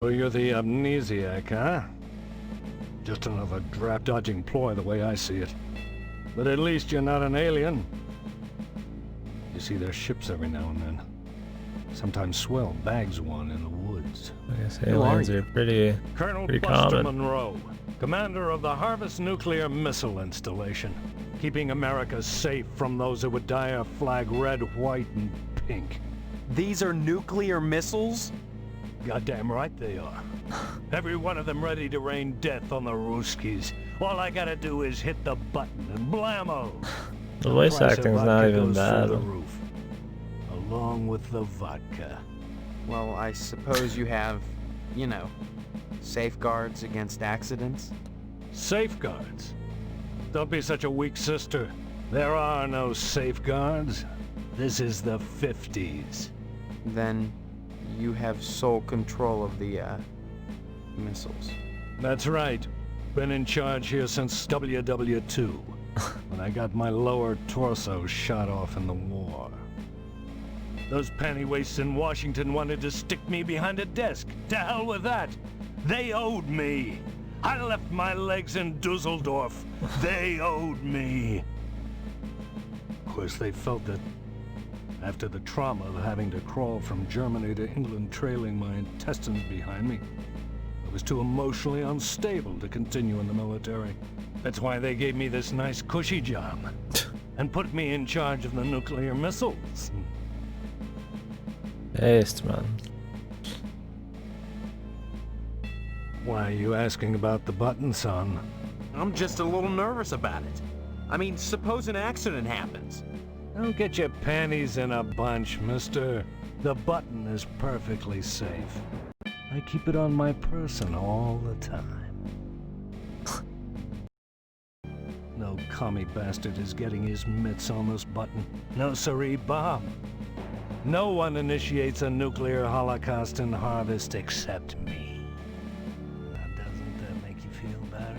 So you're the amnesiac, huh? Just another draft-dodging ploy the way I see it. But at least you're not an alien. You see their ships every now and then. Sometimes Swell bags one in the woods. I guess aliens are pretty Colonel Buster Monroe, commander of the Harvest Nuclear Missile Installation, keeping America safe from those who would dye our flag red, white, and pink. These are nuclear missiles? Goddamn right they are. Every one of them ready to rain death on the Ruskies. All I gotta do is hit the button and blammo! The voice acting's not even bad. Along with the vodka. Well, I suppose you have, you know, safeguards against accidents? Safeguards? Don't be such a weak sister. There are no safeguards. This is the 50s. Then you have sole control of the, missiles. That's right. Been in charge here since WW2, when I got my lower torso shot off in the war. Those pantywaists in Washington wanted to stick me behind a desk. To hell with that. They owed me. I left my legs in Dusseldorf. They owed me. Of course, they felt that after the trauma of having to crawl from Germany to England trailing my intestines behind me, I was too emotionally unstable to continue in the military. That's why they gave me this nice cushy job and put me in charge of the nuclear missiles. Based, man. Why are you asking about the button, son? I'm just a little nervous about it. I mean, suppose an accident happens. Don't get your panties in a bunch, mister. The button is perfectly safe. I keep it on my person all the time. No commie bastard is getting his mitts on this button. No siree, Bob. No one initiates a nuclear holocaust in Harvest except me. Now, doesn't that make you feel better?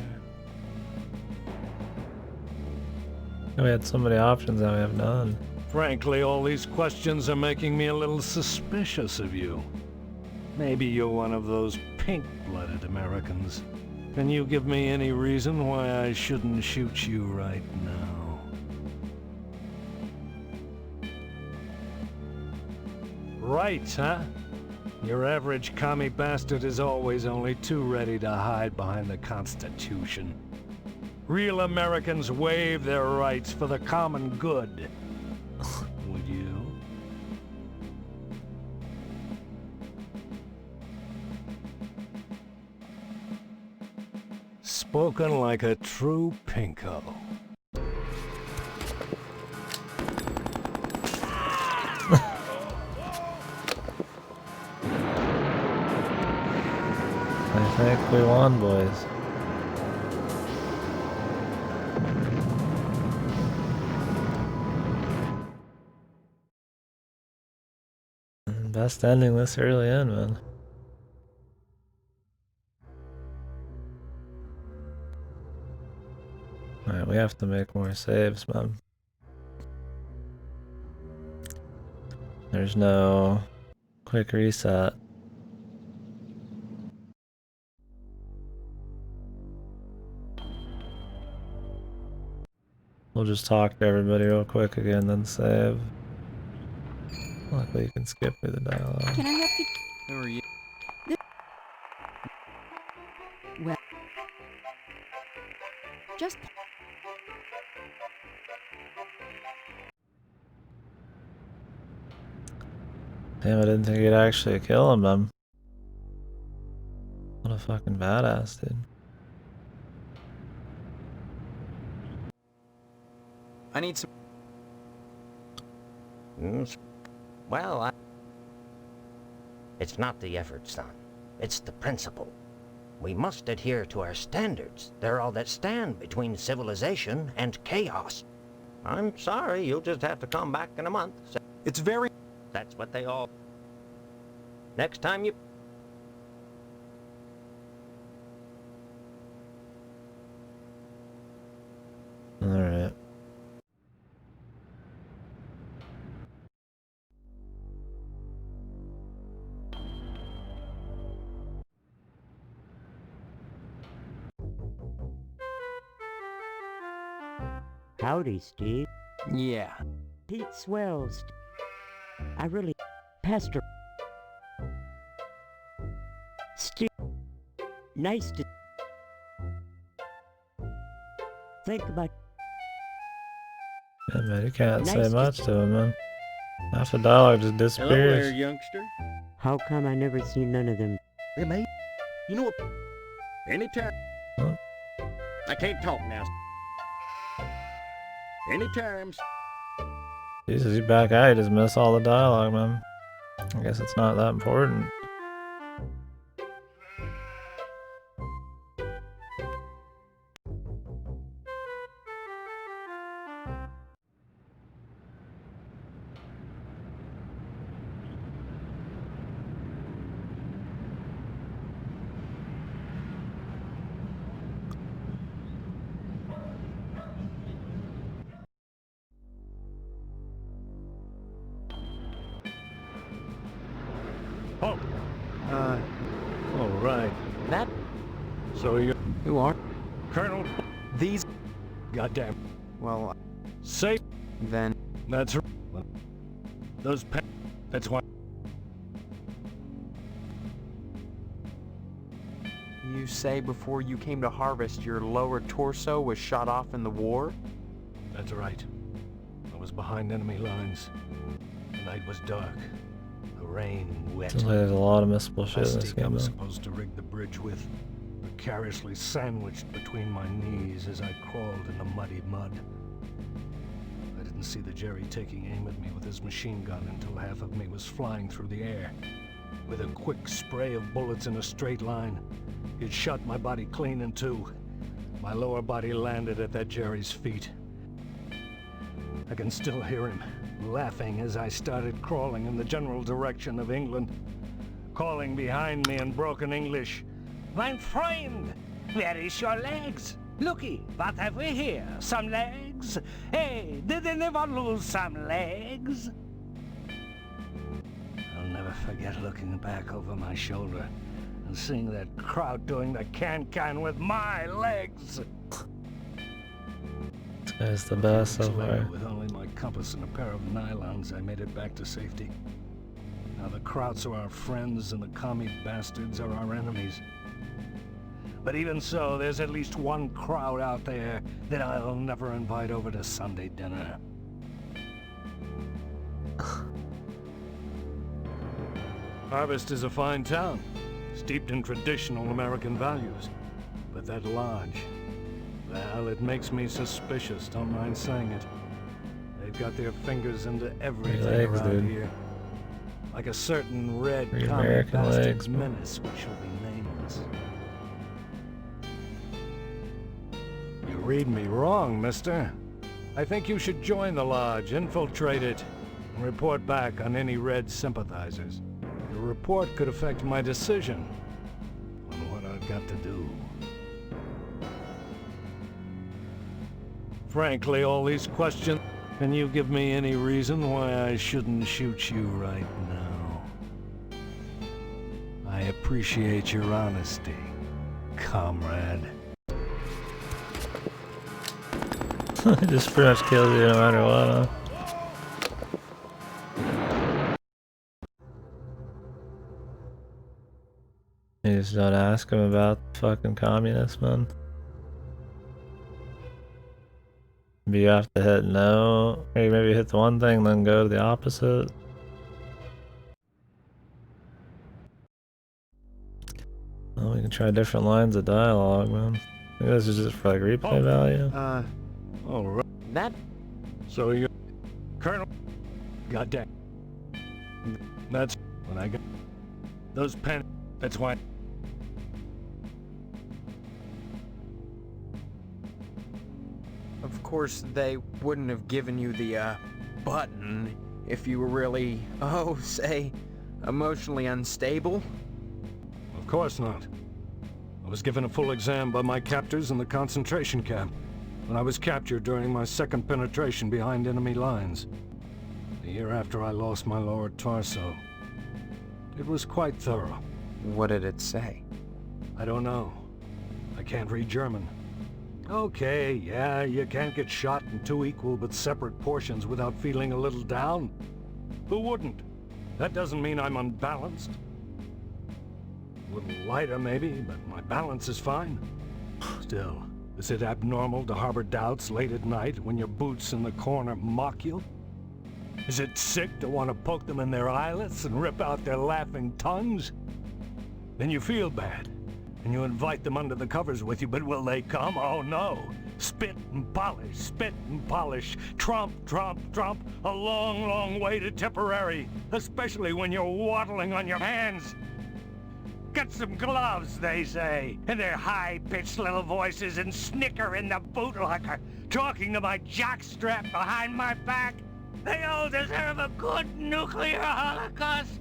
We had so many options, now we have none. Frankly, all these questions are making me a little suspicious of you. Maybe you're one of those pink-blooded Americans. Can you give me any reason why I shouldn't shoot you right now? Right, huh? Your average commie bastard is always only too ready to hide behind the Constitution. Real Americans waive their rights for the common good. Would you? Spoken like a true pinko. I think we won, boys. Best ending this early in, man. Alright, we have to make more saves, man. There's no quick reset. We'll just talk to everybody real quick again, then save. Luckily you can skip through the dialogue. Can I help you? Who are you? Well, just Damn, I didn't think you'd actually kill him, man. What a fucking badass, dude. I need some... Well, it's not the effort, son. It's the principle. We must adhere to our standards. They're all that stand between civilization and chaos. I'm sorry, you'll just have to come back in a month. It's very... That's what they all... Next time you... Alright. Howdy, Steve. Yeah. Pete Swells. I really... Pastor... Steve... Nice to... Think about... Yeah, man, you can't Nice say to- much to him, man. Half the dialogue just Hello there, disappears. youngster. How come I never seen none of them? Hey, mate. You know what? Anytime. Huh? I can't talk now. Anytime. Jesus, you back out, you just miss all the dialogue, man. I guess it's not that important. Oh, Uh, all right. that... So you're Who are... Colonel... These... Goddamn. Well, Safe. then... That's right. Those that's why... You say before you came to Harvest, your lower torso was shot off in the war? That's right. I was behind enemy lines. The night was dark. The rain wet. Seems like there's a lot of missable shit in this Plastic I game, was though. supposed to rig the bridge with, precariously sandwiched between my knees as I crawled in the muddy mud. I didn't see the Jerry taking aim at me with his machine gun until half of me was flying through the air. With a quick spray of bullets in a straight line, it shot my body clean in two. My lower body landed at that Jerry's feet. I can still hear him laughing as I started crawling in the general direction of England, calling behind me in broken English, "Mein Freund, where is your legs? Looky, what have we here? Some legs? Hey, did anyone lose some legs?" I'll never forget looking back over my shoulder and seeing that crowd doing the can-can with my legs. This guy's the best so Weeks later, far. with only my compass and a pair of nylons, I made it back to safety. Now the Krauts are our friends and the commie bastards are our enemies. But even so, there's at least one crowd out there that I'll never invite over to Sunday dinner. Harvest is a fine town, steeped in traditional American values. But that lodge, well, it makes me suspicious, don't mind saying it. They've got their fingers into everything legs, around dude. here. Like a certain red Three commie American bastard legs, bro. menace which shall be nameless. You read me wrong, mister. I think you should join the lodge, infiltrate it, and report back on any red sympathizers. Your report could affect my decision on what I've got to do. Frankly, all these questions, can you give me any reason why I shouldn't shoot you right now? I appreciate your honesty, comrade. It just pretty much kills you no matter what, huh? You just don't ask him about the fucking communists, man. Maybe you have to hit no, or you maybe hit the one thing, then go to the opposite. Oh, we can try different lines of dialogue, man. Maybe this is just for like replay value. All right. That... So you're Colonel. Goddamn. That's when I got those pen. That's why. Of course, they wouldn't have given you the, button if you were really, say, emotionally unstable. Of course not. I was given a full exam by my captors in the concentration camp when I was captured during my second penetration behind enemy lines. The year after I lost my lower torso. It was quite thorough. What did it say? I don't know. I can't read German. Okay, yeah, you can't get shot in two equal but separate portions without feeling a little down. Who wouldn't? That doesn't mean I'm unbalanced. A little lighter maybe, but my balance is fine. Still, is it abnormal to harbor doubts late at night when your boots in the corner mock you? Is it sick to want to poke them in their eyelets and rip out their laughing tongues? Then you feel bad, and you invite them under the covers with you, but will they come? Oh no! Spit and polish, trump, a long, long way to Tipperary, especially when you're waddling on your hands. Get some gloves, they say, in their high-pitched little voices, and snicker in the bootlocker, talking to my jockstrap behind my back. They all deserve a good nuclear holocaust.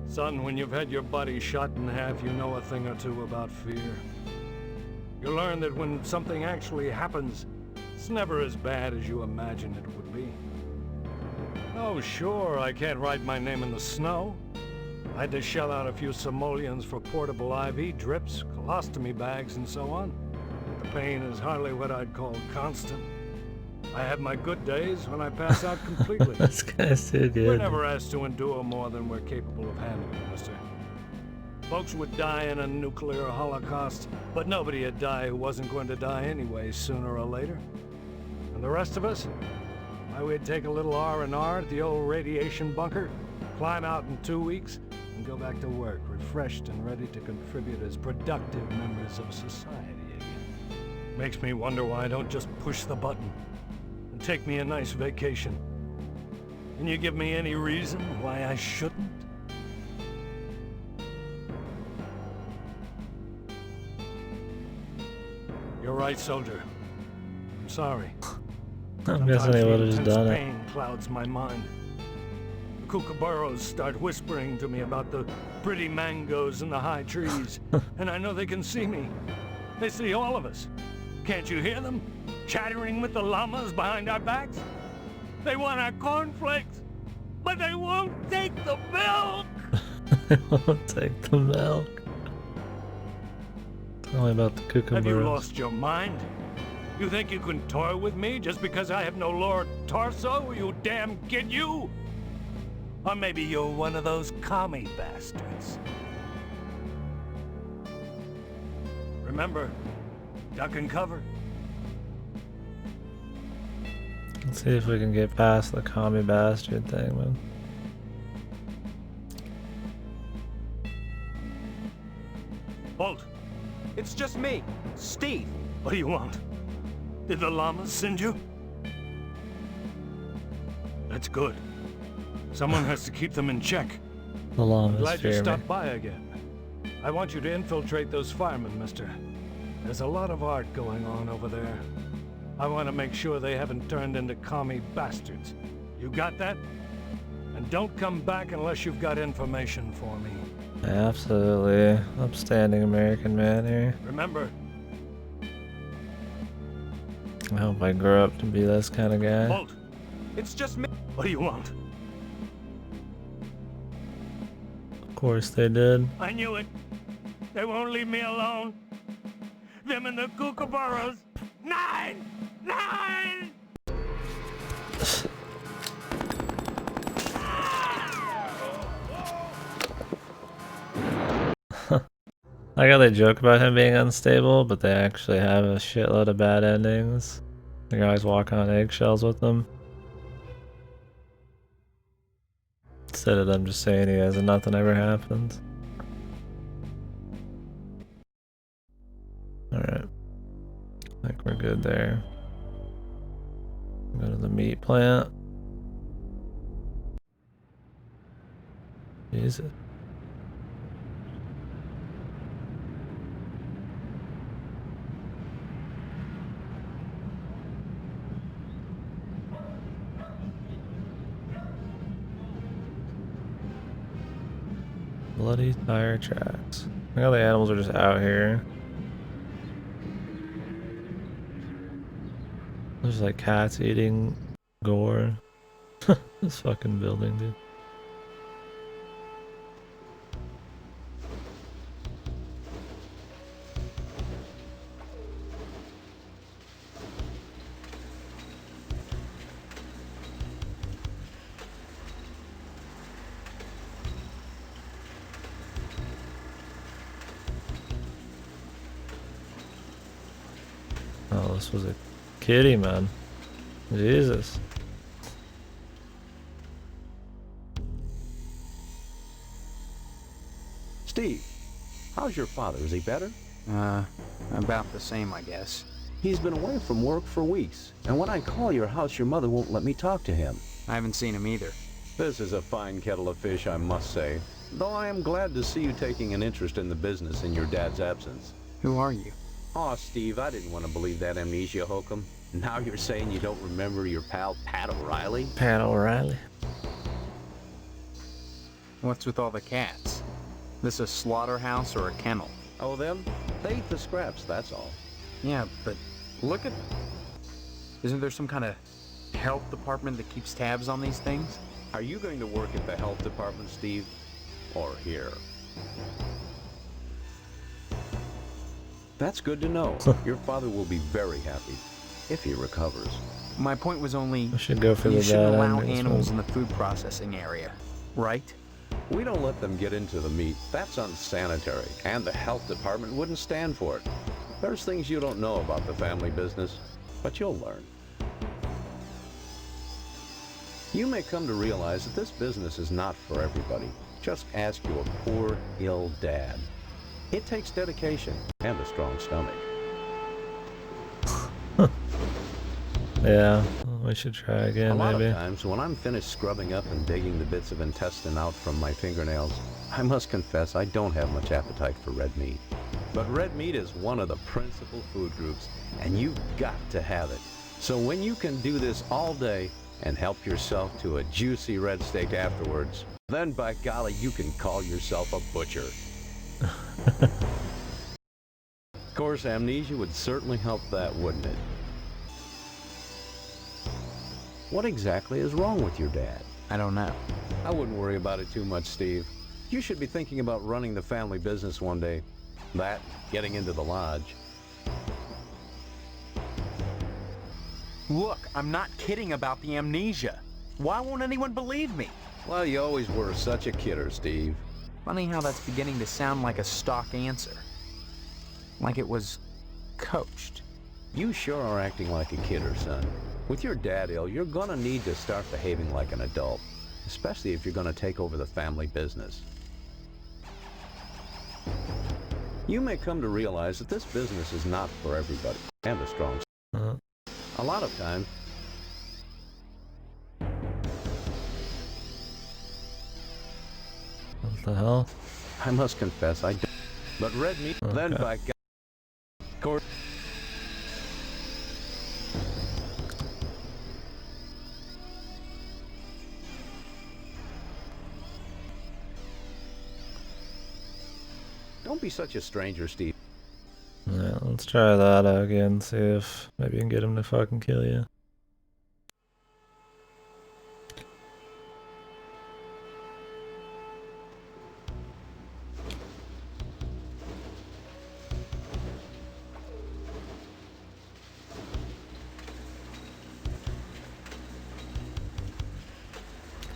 Son, when you've had your body shot in half, you know a thing or two about fear. You learn that when something actually happens, it's never as bad as you imagine it would be. Oh, sure, I can't write my name in the snow. I had to shell out a few simoleons for portable IV drips, colostomy bags, and so on. The pain is hardly what I'd call constant. I have my good days when I pass out completely. This guy's too good. We're never asked to endure more than we're capable of handling, mister. Folks would die in a nuclear holocaust, but nobody would die who wasn't going to die anyway, sooner or later. And the rest of us? Why, we'd take a little R&R at the old radiation bunker, climb out in 2 weeks, and go back to work, refreshed and ready to contribute as productive members of society again. Makes me wonder why I don't just push the button and take me a nice vacation. Can you give me any reason why I shouldn't? You're right, soldier. I'm sorry. I'm guessing they would have just done it. Pain clouds my mind. The kookaburras start whispering to me about the pretty mangoes in the high trees, and I know they can see me. They see all of us. Can't you hear them? Chattering with the llamas behind our backs? They want our cornflakes, but they won't take the milk! They won't take the milk. Tell me about the kookaburras. Have you lost your mind? You think you can toy with me just because I have no lower torso, you damn kid, you? Or maybe you're one of those commie bastards. Remember, duck and cover. Let's see if we can get past the commie bastard thing, man. Bolt, It's just me, Steve. what do you want? Did the llamas send you? That's good. Someone has to keep them in check. The llamas Glad you fear me. stopped by again. I want you to infiltrate those firemen, mister. There's a lot of art going on over there. I want to make sure they haven't turned into commie bastards. You got that? And don't come back unless you've got information for me. Absolutely. Upstanding American man here. Remember, I hope I grow up to be this kind of guy. Bolt, It's just me. what do you want? Of course they did. I knew it. They won't leave me alone. Them and the kookaburras. 9! 9! I got they joke about him being unstable, but they actually have a shitload of bad endings. The guys walking on eggshells with them. Instead of them just saying he has and nothing ever happens. Alright. I think we're good there. Go to the meat plant. Jesus. Bloody tire tracks. Look how the animals are just out here. There's like cats eating gore. This fucking building, dude. this was a kitty, man. Jesus. Steve, how's your father? Is he better? About the same, I guess. He's been away from work for weeks, and when I call your house, your mother won't let me talk to him. I haven't seen him either. This is a fine kettle of fish, I must say. Though I am glad to see you taking an interest in the business in your dad's absence. Who are you? Aw, Steve, I didn't want to believe that amnesia hokum. Now you're saying you don't remember your pal Pat O'Reilly? Pat O'Reilly. What's with all the cats? This a slaughterhouse or a kennel? Oh, them? They eat the scraps, that's all. Yeah, but look at... Isn't there some kind of health department that keeps tabs on these things? Are you going to work at the health department, Steve? Or here? That's good to know. Your father will be very happy if he recovers. My point was only... I should go for you the shouldn't bad allow endings, animals man. in the food processing area, right? We don't let them get into the meat. That's unsanitary, and the health department wouldn't stand for it. There's things you don't know about the family business, but you'll learn. You may come to realize that this business is not for everybody. Just ask your poor, ill dad. It takes dedication and a strong stomach. Yeah, we should try again, A lot maybe. of times, when I'm finished scrubbing up and digging the bits of intestine out from my fingernails, I must confess I don't have much appetite for red meat. But red meat is one of the principal food groups, and you've got to have it. So when you can do this all day and help yourself to a juicy red steak afterwards, then by golly, you can call yourself a butcher. Of course, amnesia would certainly help that, wouldn't it? What exactly is wrong with your dad? I don't know. I wouldn't worry about it too much, Steve. You should be thinking about running the family business one day. That, getting into the lodge. Look, I'm not kidding about the amnesia. Why won't anyone believe me? Well, you always were such a kidder, Steve. Funny how that's beginning to sound like a stock answer. Like it was coached. You sure are acting like a kidder, son. With your dad ill, you're gonna need to start behaving like an adult, especially if you're gonna take over the family business. You may come to realize that this business is not for everybody, and a strong... A lot of times... What the hell? I must confess, I don't... But red meat, then Okay. by God... Course... Don't be such a stranger, Steve. Yeah, let's try that again, see if maybe you can get him to fucking kill you.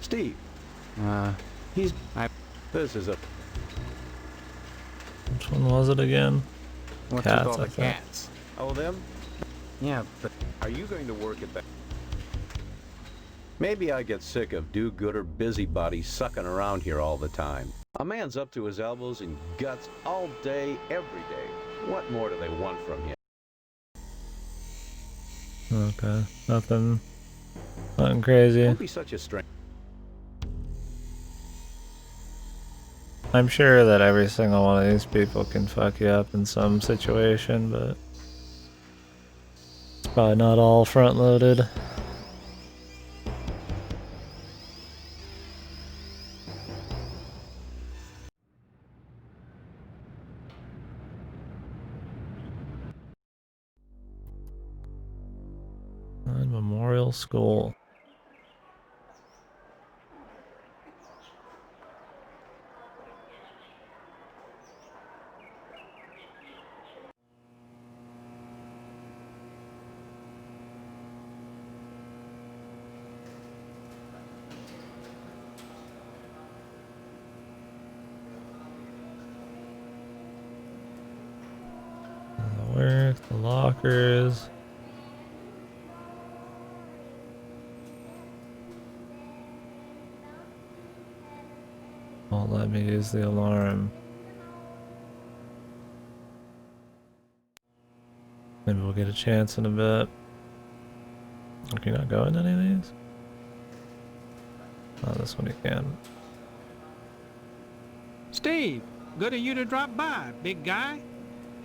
Steve, this is a... Which one was it again? What's Cats, with all I the think. cats? Oh, them? Yeah, but Are you going to work at that? Maybe I get sick of do-gooder busybodies sucking around here all the time. A man's up to his elbows in guts all day, every day. What more do they want from him? Okay, nothing crazy. Don't be such a stranger. I'm sure that every single one of these people can fuck you up in some situation, but it's probably not all front-loaded. Memorial School. The work, the lockers. Won't let me use the alarm. Maybe we'll get a chance in a bit. Can you not go in any of these? Oh, this one you can. Steve, good of you to drop by, big guy.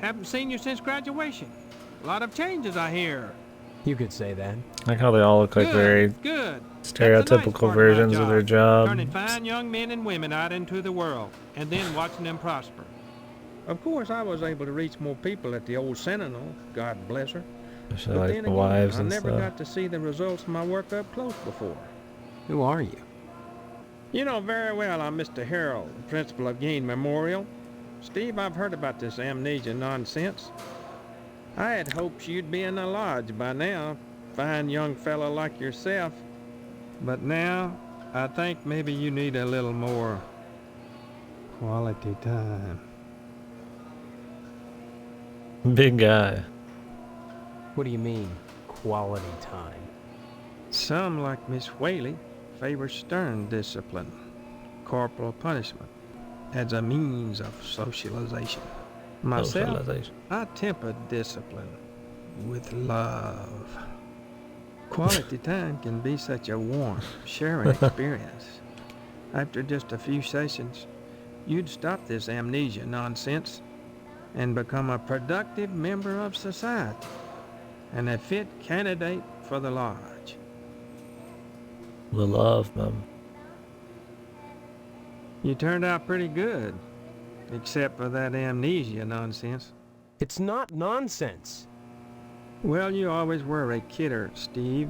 Haven't seen you since graduation. A lot of changes, I hear. You could say that. I like how they all look like very Good. stereotypical versions of their job. Turning fine young men and women out into the world, and then watching them prosper. Of course, I was able to reach more people at the old Sentinel, God bless her. Especially But like then the again, wives I and never stuff. got to see the results of my work up close before. Who are you? You know very well I'm Mr. Harold, principal of Gain Memorial. Steve, I've heard about this amnesia nonsense. I had hopes you'd be in the lodge by now, fine young fellow like yourself. But now, I think maybe you need a little more quality time. Big guy. What do you mean, quality time? Some, like Miss Whaley, favor stern discipline, corporal punishment, as a means of socialization. Myself, Socialization. I temper discipline with love. Quality time can be such a warm, sharing experience. After just a few sessions, you'd stop this amnesia nonsense and become a productive member of society and a fit candidate for the lodge. The love, man. You turned out pretty good, except for that amnesia nonsense. It's not nonsense. Well, you always were a kidder, Steve.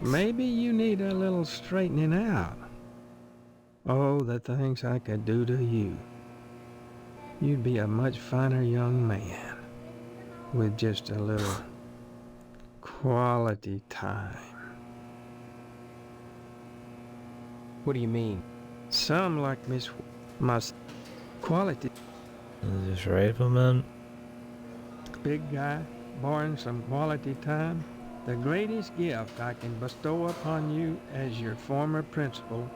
Maybe you need a little straightening out. Oh, the things I could do to you. You'd be a much finer young man with just a little quality time. What do you mean? Some like my quality Just rape him, man. big guy, born some quality time. The greatest gift I can bestow upon you as your former principal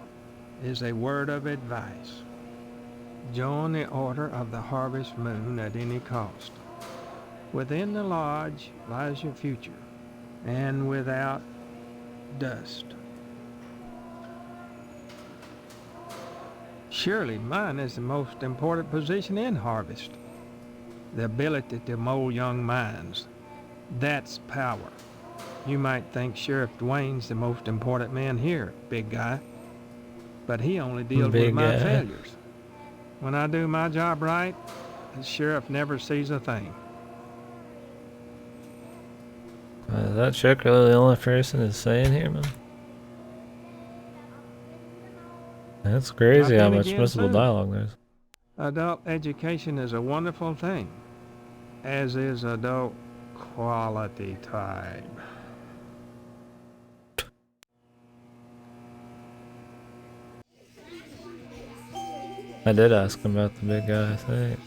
is a word of advice. Join the Order of the Harvest Moon at any cost. Within the lodge lies your future, and without dust. Surely mine is the most important position in Harvest. The ability to mold young minds. That's power. You might think Sheriff Dwayne's the most important man here, big guy. But he only deals with Big my guy. failures. When I do my job right, the sheriff never sees a thing. Is that chick really the only person is saying here, man? That's crazy Not how then much again, missable soon. dialogue there's. Adult education is a wonderful thing, as is adult quality time. I did ask him about the big guy, I think.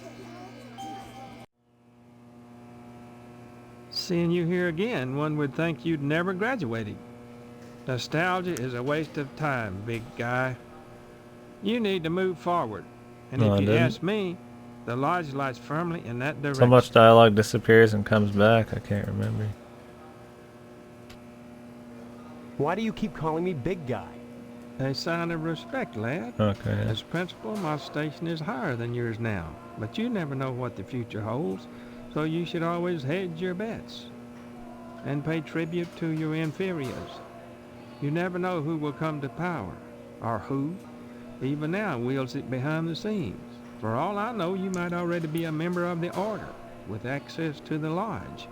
Seeing you here again, one would think you'd never graduated. Nostalgia is a waste of time, big guy. You need to move forward. And No, I if you didn't. ask me, the lodge lies firmly in that direction. So much dialogue disappears and comes back, I can't remember. Why do you keep calling me big guy? A sign of respect, lad. Okay. As principal, my station is higher than yours now, but you never know what the future holds, so you should always hedge your bets and pay tribute to your inferiors. You never know who will come to power, or who, even now, wields it behind the scenes. For all I know, you might already be a member of the Order, with access to the lodge.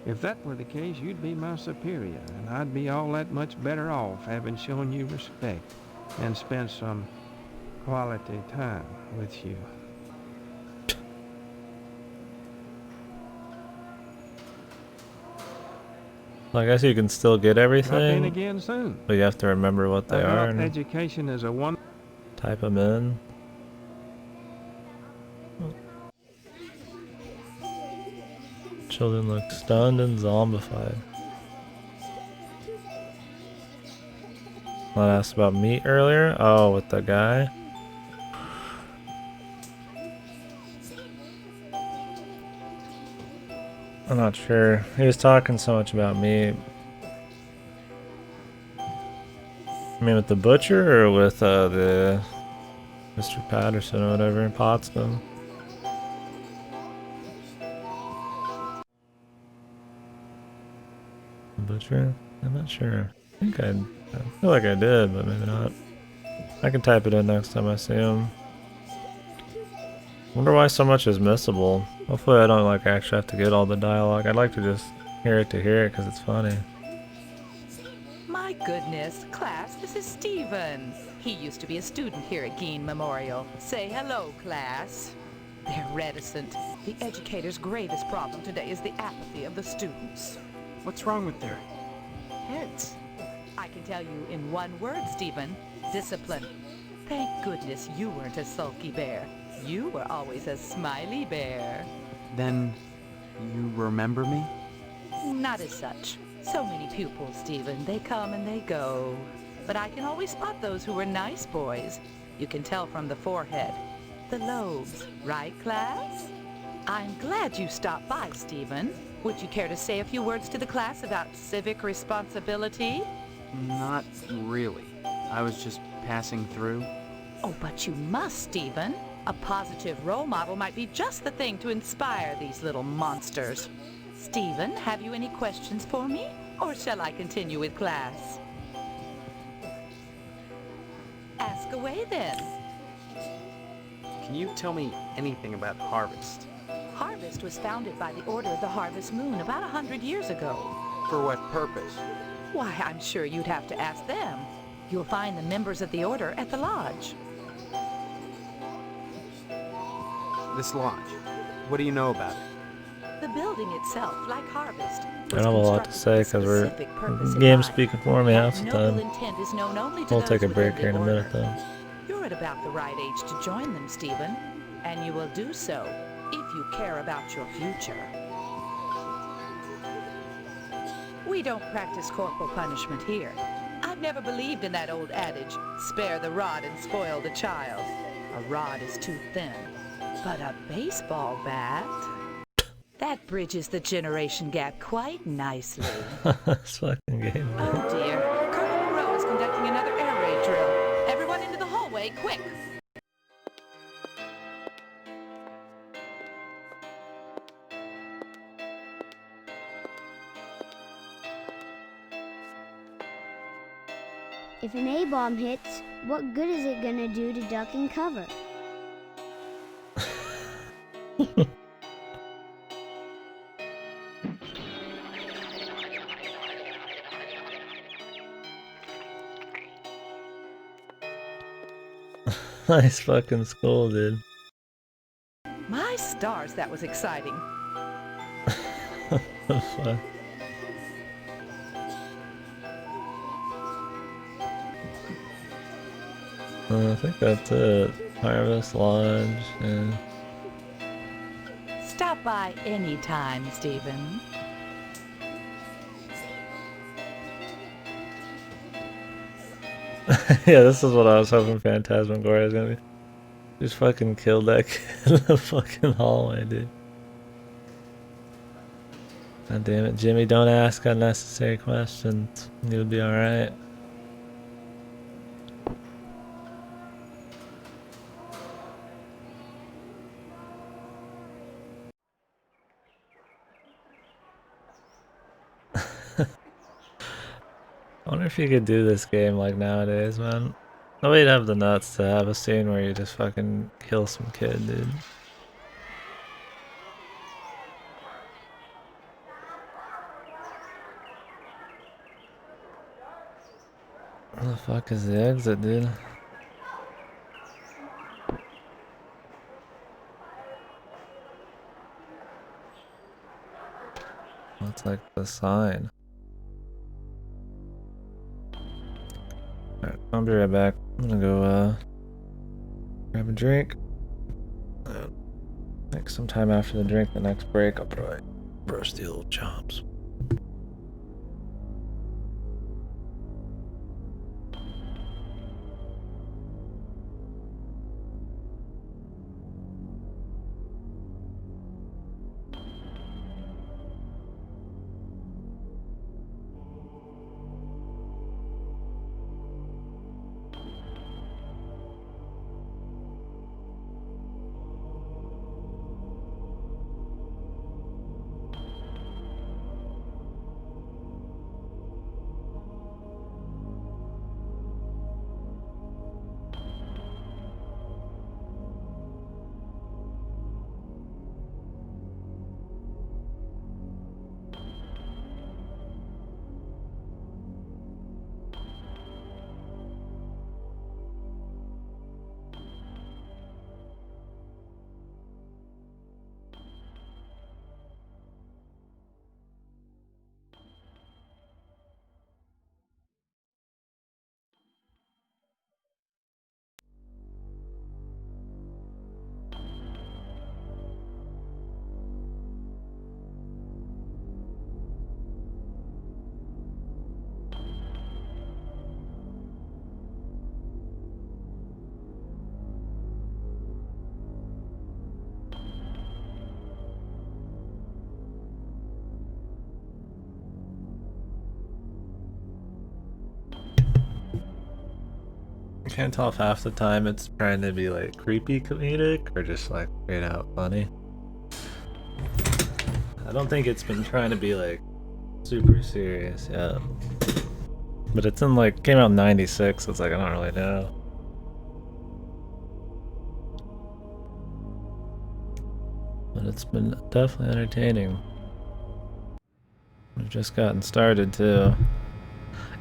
If that were the case, you'd be my superior, and I'd be all that much better off having shown you respect and spent some quality time with you. Well, I guess you can still get Drop in everything, again soon. but you have to remember what they are Adult and education is a one. type them in. Children look stunned and zombified. I asked about meat earlier. Oh, with the guy. I'm not sure. He was talking so much about meat. I mean, with the butcher or with the Mr. Patterson or whatever in Potsdam? The butcher? I'm not sure. I feel like I did, but maybe not. I can type it in next time I see him. Wonder why so much is missable. Hopefully I don't like actually have to get all the dialogue. I'd like to just hear it because it's funny. My goodness, class, this is Stephen. He used to be a student here at Geen Memorial. Say hello, class. They're reticent. The educator's greatest problem today is the apathy of the students. What's wrong with their heads? I can tell you in one word, Stephen. Discipline. Thank goodness you weren't a sulky bear. You were always a smiley bear. Then you remember me? Not as such. So many pupils, Stephen. They come and they go. But I can always spot those who were nice boys. You can tell from the forehead. The lobes, right, class? I'm glad you stopped by, Stephen. Would you care to say a few words to the class about civic responsibility? Not really. I was just passing through. Oh, but you must, Stephen. A positive role model might be just the thing to inspire these little monsters. Stephen, have you any questions for me? Or shall I continue with class? Ask away then. Can you tell me anything about Harvest? Harvest was founded by the Order of the Harvest Moon about 100 years ago. For what purpose? Why, I'm sure you'd have to ask them. You'll find the members of the Order at the lodge. This lodge. What do you know about it? The building itself, like Harvest, I was don't have a lot to say constructed because with specific purpose in game's mind. speaking for me half the That noble time. intent is known only to We'll those take a within break the here in a Order. minute though. You're at about the right age to join them, Stephen, and you will do so if you care about your future. We don't practice corporal punishment here. I've never believed in that old adage, spare the rod and spoil the child. A rod is too thin, but a baseball bat? That bridges the generation gap quite nicely. This fucking game. Oh dear, Colonel Monroe is conducting another air raid drill. Everyone into the hallway, quick! If an A-bomb hits, what good is it gonna do to duck and cover? Nice fucking skull, dude. My stars, that was exciting. What the fuck? I think that's it. Harvest Lodge, yeah. Stop by anytime, Stephen. Yeah, this is what I was hoping Phantasmagoria was gonna be. Just fucking killed that kid in the fucking hallway, dude. God damn it, Jimmy, don't ask unnecessary questions. You'll be alright. I wonder if you could do this game like nowadays, man. Nobody'd have the nuts to have a scene where you just fucking kill some kid, dude. Where the fuck is the exit, dude? What's like the sign? Alright, I'll be right back. I'm gonna go grab a drink. Like sometime after the drink, the next break, I'll probably roast the old chops. can't tell if half the time it's trying to be like creepy comedic or just like straight out funny. I don't think it's been trying to be like super serious yet. But it's in like, came out in 96, so it's like I don't really know. But it's been definitely entertaining. We've just gotten started too.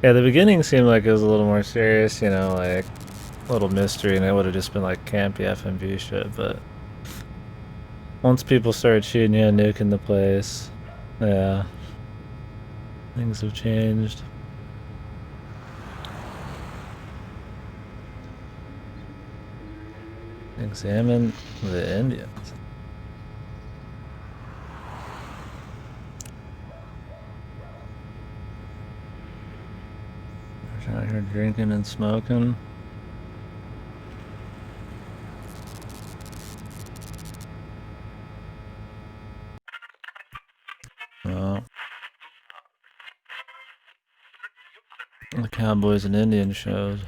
Yeah, the beginning seemed like it was a little more serious, you know, like a little mystery, and it would have just been like campy FMV shit, but once people started shooting you and nuking the place, yeah, things have changed. Examine the Indians. They're out here drinking and smoking. Oh. The Cowboys and Indian shows.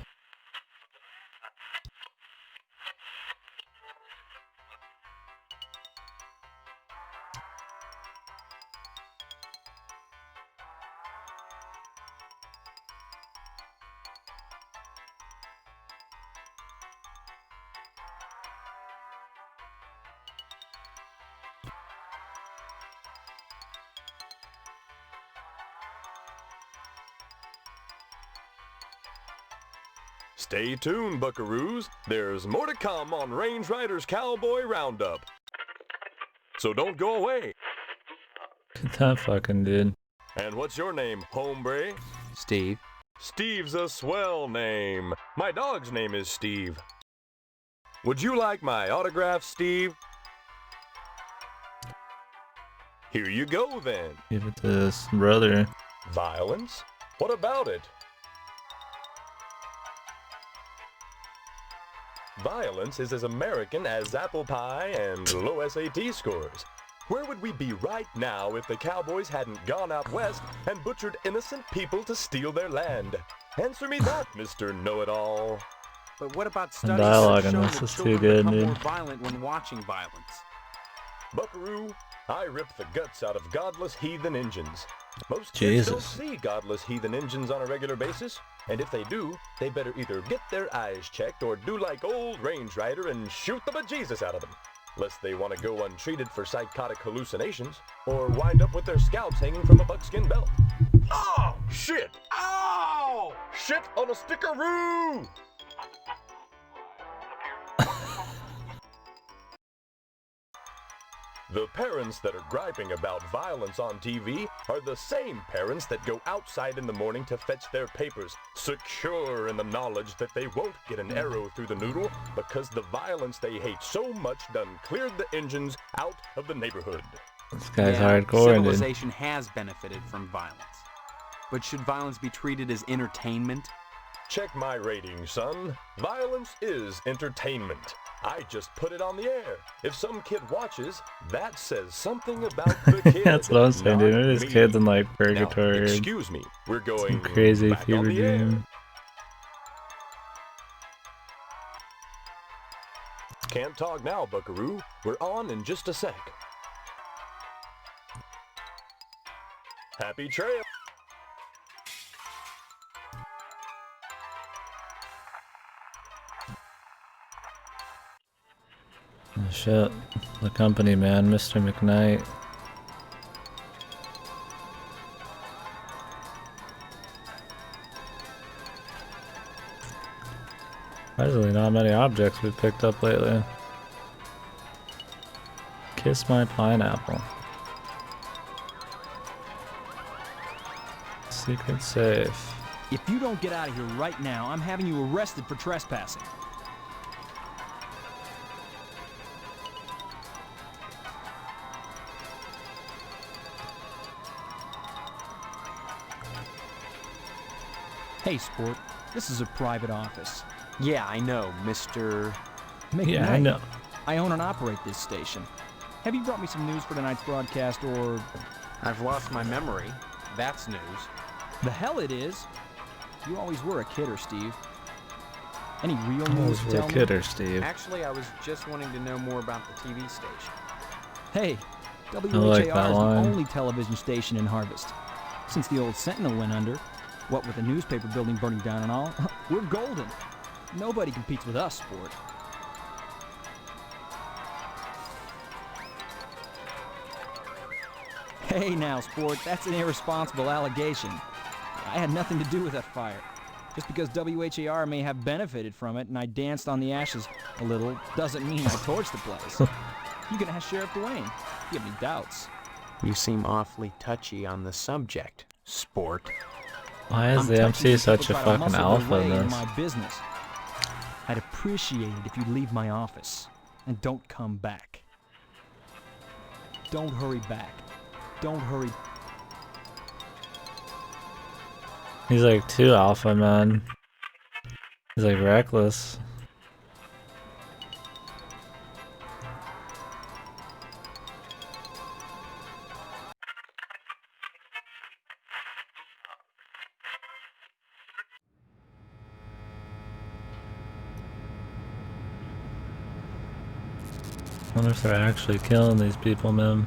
Stay tuned, buckaroos. There's more to come on Range Riders Cowboy Roundup. So don't go away. That fucking dude. And what's your name, hombre? Steve. Steve's a swell name. My dog's name is Steve. Would you like my autograph, Steve? Here you go, then. Give it to this brother. Violence? What about it? Violence is as American as apple pie and low SAT scores. Where would we be right now if the Cowboys hadn't gone out west and butchered innocent people to steal their land? Answer me that, Mr. Know-It-All. But what about The studies dialogue that in show this that is too children good, become dude. more violent when watching violence? Buckaroo, I rip the guts out of godless heathen engines. Most kids don't Jesus. see godless heathen engines on a regular basis, and if they do, they better either get their eyes checked or do like old Range Rider and shoot the bejesus out of them, lest they want to go untreated for psychotic hallucinations, or wind up with their scalps hanging from a buckskin belt. Oh, shit! Ow! Shit on a stickeroo! The parents that are griping about violence on TV are the same parents that go outside in the morning to fetch their papers, secure in the knowledge that they won't get an arrow through the noodle because the violence they hate so much done cleared the engines out of the neighborhood. This guy's Yeah, hardcore, dude. civilization has benefited from violence. But should violence be treated as entertainment? Check my rating, son. Violence is entertainment. I just put it on the air. If some kid watches, that says something about the kid. That's what I'm saying, dude. Maybe this me. kid's in like Now, purgatory. excuse me, we're going Some crazy back on fever the air. dream. Can't talk now, buckaroo. We're on in just a sec. Happy trail. Oh, shit. The company man, Mr. McKnight. Surprisingly, not many objects we've picked up lately. Kiss my pineapple. Secret safe. If you don't get out of here right now, I'm having you arrested for trespassing. Hey, sport. This is a private office. Yeah, I know, Mr. Yeah, I know. I own and operate this station. Have you brought me some news for tonight's broadcast, or... I've lost my memory. That's news. The hell it is! You always were a kidder, Steve. Any real That news was to for a tell me? kidder, Steve. Actually, I was just wanting to know more about the TV station. Hey, like WHAR that is the line. only television station in Harvest. Since the old Sentinel went under, what with the newspaper building burning down and all, we're golden. Nobody competes with us, sport. Hey now, sport, that's an irresponsible allegation. I had nothing to do with that fire. Just because WHAR may have benefited from it and I danced on the ashes a little doesn't mean I torched the place. You can ask Sheriff Dwayne if you have any doubts. You seem awfully touchy on the subject, sport. Why is I'm the touchy MC when such a people try to fucking muscle alpha their in way into this? my business. I'd appreciate it if you'd leave my office and don't come back. Don't hurry back. Don't hurry. He's like too alpha, man. He's like reckless. I wonder if they're actually killing these people, man.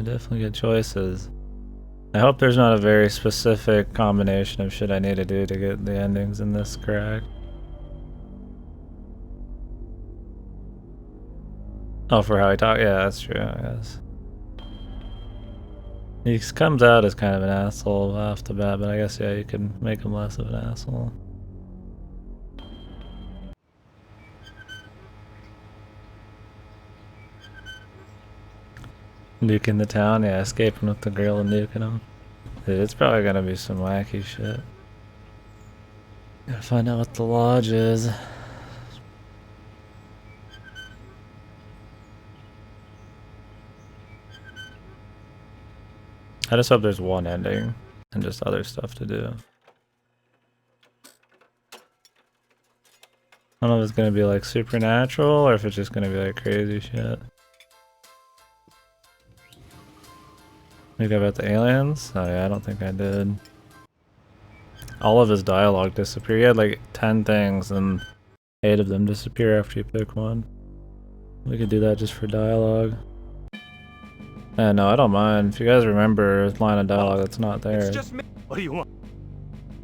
Definitely good choices. I hope there's not a very specific combination of shit I need to do to get the endings in this correct. Oh, for how he talks? Yeah, that's true, I guess. He comes out as kind of an asshole off the bat, but I guess, yeah, you can make him less of an asshole. Nuking the town? Yeah, escaping with the girl and nuking him. Dude, it's probably gonna be some wacky shit. Gotta find out what the lodge is. I just hope there's one ending and just other stuff to do. I don't know if it's gonna be like supernatural or if it's just gonna be like crazy shit. Maybe about the aliens? Oh yeah, I don't think I did. All of his dialogue disappeared. He had like 10 things and 8 of them disappear after you pick one. We could do that just for dialogue. Yeah, no, I don't mind. If you guys remember a line of dialogue that's not there, It's just me. What do you want?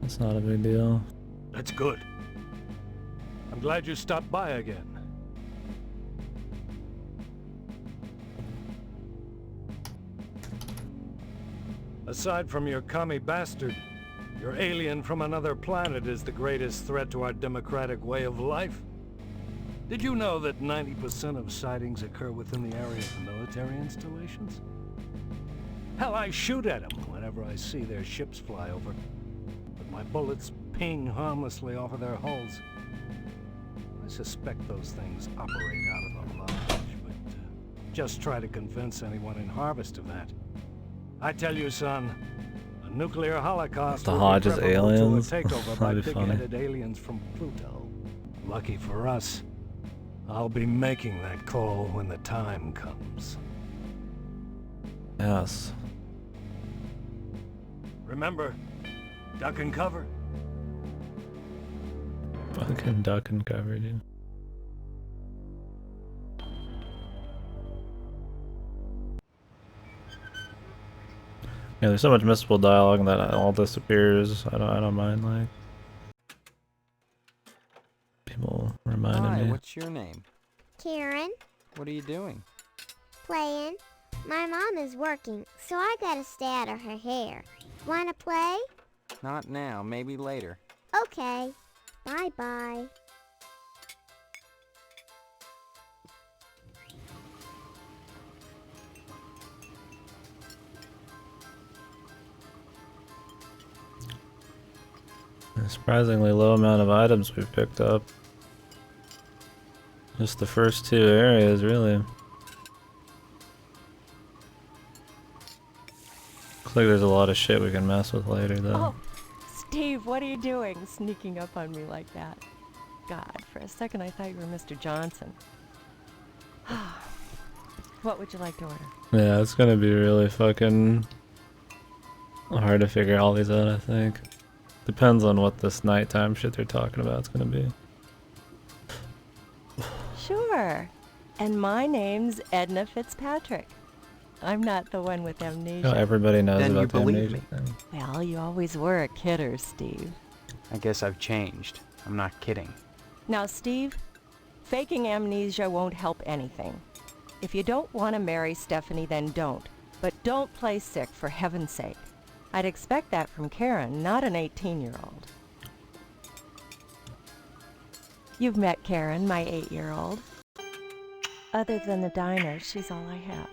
it's not a big deal. That's good. I'm glad you stopped by again. Aside from your commie bastard, your alien from another planet is the greatest threat to our democratic way of life. Did you know that 90% of sightings occur within the area of military installations? Hell, I shoot at them whenever I see their ships fly over, but my bullets ping harmlessly off of their hulls. I suspect those things operate out of the lodge, but just try to convince anyone in Harvest of that. I tell you, son, a nuclear holocaust The would Hodge be is preferable aliens? to a takeover by That'd be funny. big-headed aliens from Pluto. Lucky for us, I'll be making that call when the time comes. Yes. Remember, duck and cover. Fucking duck and cover, dude. Yeah, there's so much missable dialogue that all disappears. I don't mind, like, people reminding Hi, me. what's your name? Karen, What are you doing? playing. My mom is working, so I gotta stay out of her hair. Wanna play? Not now, maybe later. Okay. Bye-bye. A surprisingly low amount of items we've picked up. Just the first 2 areas, really. Looks like there's a lot of shit we can mess with later, though. Oh, Steve, what are you doing sneaking up on me like that? God, for a second I thought you were Mr. Johnson. What would you like to order? Yeah, it's gonna be really fucking hard to figure all these out, I think. Depends on what this nighttime shit they're talking about is gonna be. Sure. And my name's Edna Fitzpatrick. I'm not the one with amnesia. Oh, everybody knows Then you about the believe amnesia me. thing. Well, you always were a kidder, Steve. I guess I've changed. I'm not kidding. Now, Steve, faking amnesia won't help anything. If you don't want to marry Stephanie, then don't. But don't play sick, for heaven's sake. I'd expect that from Karen, not an 18-year-old. You've met Karen, my 8-year-old. Other than the diner, she's all I have.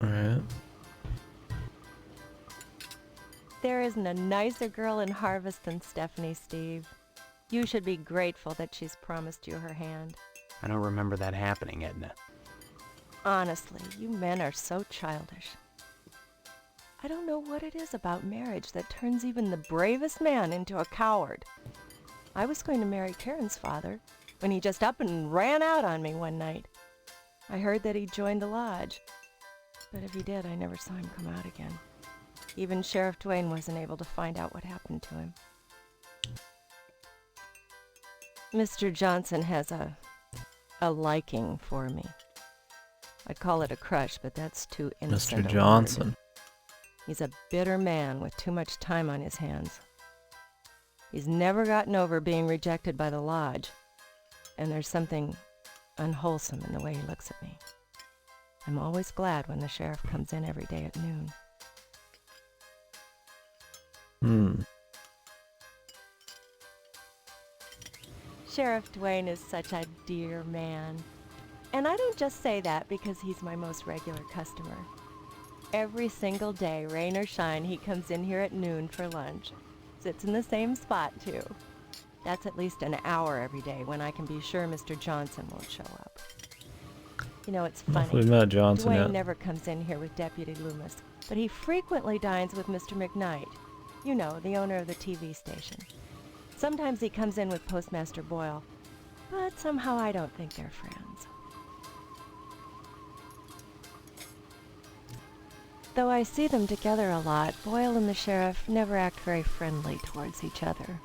Alright. There isn't a nicer girl in Harvest than Stephanie, Steve. You should be grateful that she's promised you her hand. I don't remember that happening, Edna. Honestly, you men are so childish. I don't know what it is about marriage that turns even the bravest man into a coward. I was going to marry Karen's father when he just up and ran out on me one night. I heard that he joined the lodge, but if he did, I never saw him come out again. Even Sheriff Dwayne wasn't able to find out what happened to him. Mr. Johnson has a liking for me. I'd call it a crush, but that's too innocent. Mr. Johnson. He's a bitter man with too much time on his hands. He's never gotten over being rejected by the lodge, and there's something unwholesome in the way he looks at me. I'm always glad when the sheriff comes in every day at noon. Sheriff Dwayne is such a dear man. And I don't just say that because he's my most regular customer. Every single day, rain or shine, he comes in here at noon for lunch. Sits in the same spot, too. That's at least an hour every day when I can be sure Mr. Johnson won't show up. You know, it's funny. We met Johnson Dwayne yet. never comes in here with Deputy Loomis, but he frequently dines with Mr. McKnight. You know, the owner of the TV station. Sometimes he comes in with Postmaster Boyle, but somehow I don't think they're friends. Though I see them together a lot, Boyle and the sheriff never act very friendly towards each other.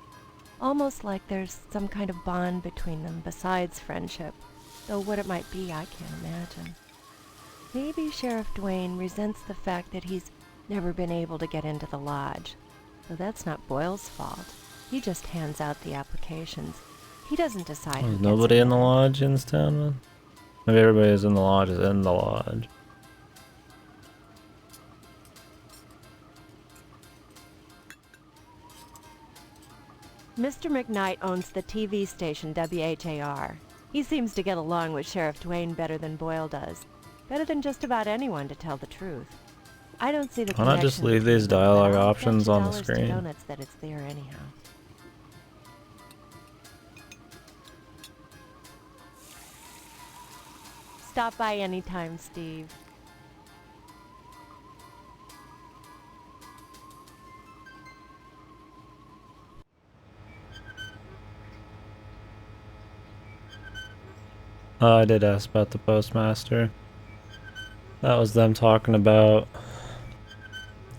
Almost like there's some kind of bond between them besides friendship, though what it might be I can't imagine. Maybe Sheriff Dwayne resents the fact that he's never been able to get into the lodge. Though that's not Boyle's fault. He just hands out the applications. He doesn't decide who There's gets nobody in the in. lodge in this town, man? Maybe everybody who's in the lodge is in the lodge. Mr. McKnight owns the TV station WHAR. He seems to get along with Sheriff Dwayne better than Boyle does. Better than just about anyone, to tell the truth. I don't see the Why not just connection leave between these them, but dialogue I'll bet options you on the dollars to screen? donuts that it's there anyhow. Stop by anytime, Steve. I did ask about the postmaster. That was them talking about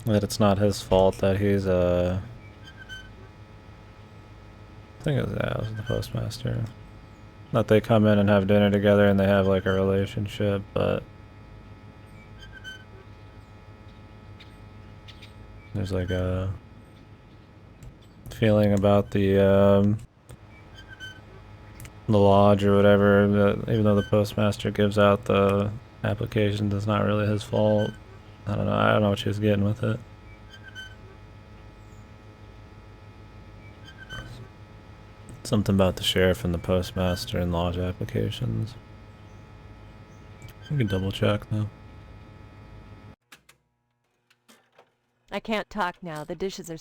that it's not his fault that he's I think it was the postmaster. That they come in and have dinner together and they have like a relationship, but there's like a feeling about the lodge or whatever, that even though the postmaster gives out the application, that's not really his fault. I don't know what she was getting with it. Something about the sheriff and the postmaster and lodge applications. We can double check though. I can't talk now. The dishes are...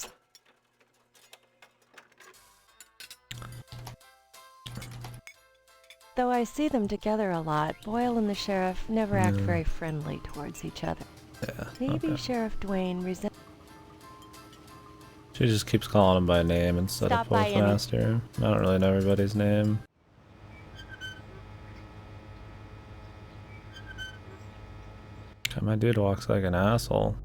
Though I see them together a lot, Boyle and the sheriff never act very friendly towards each other. Yeah. Maybe okay. Sheriff Dwayne resents... She just keeps calling him by name instead Stop of by any- Postmaster. I don't really know everybody's name. God, my dude walks like an asshole.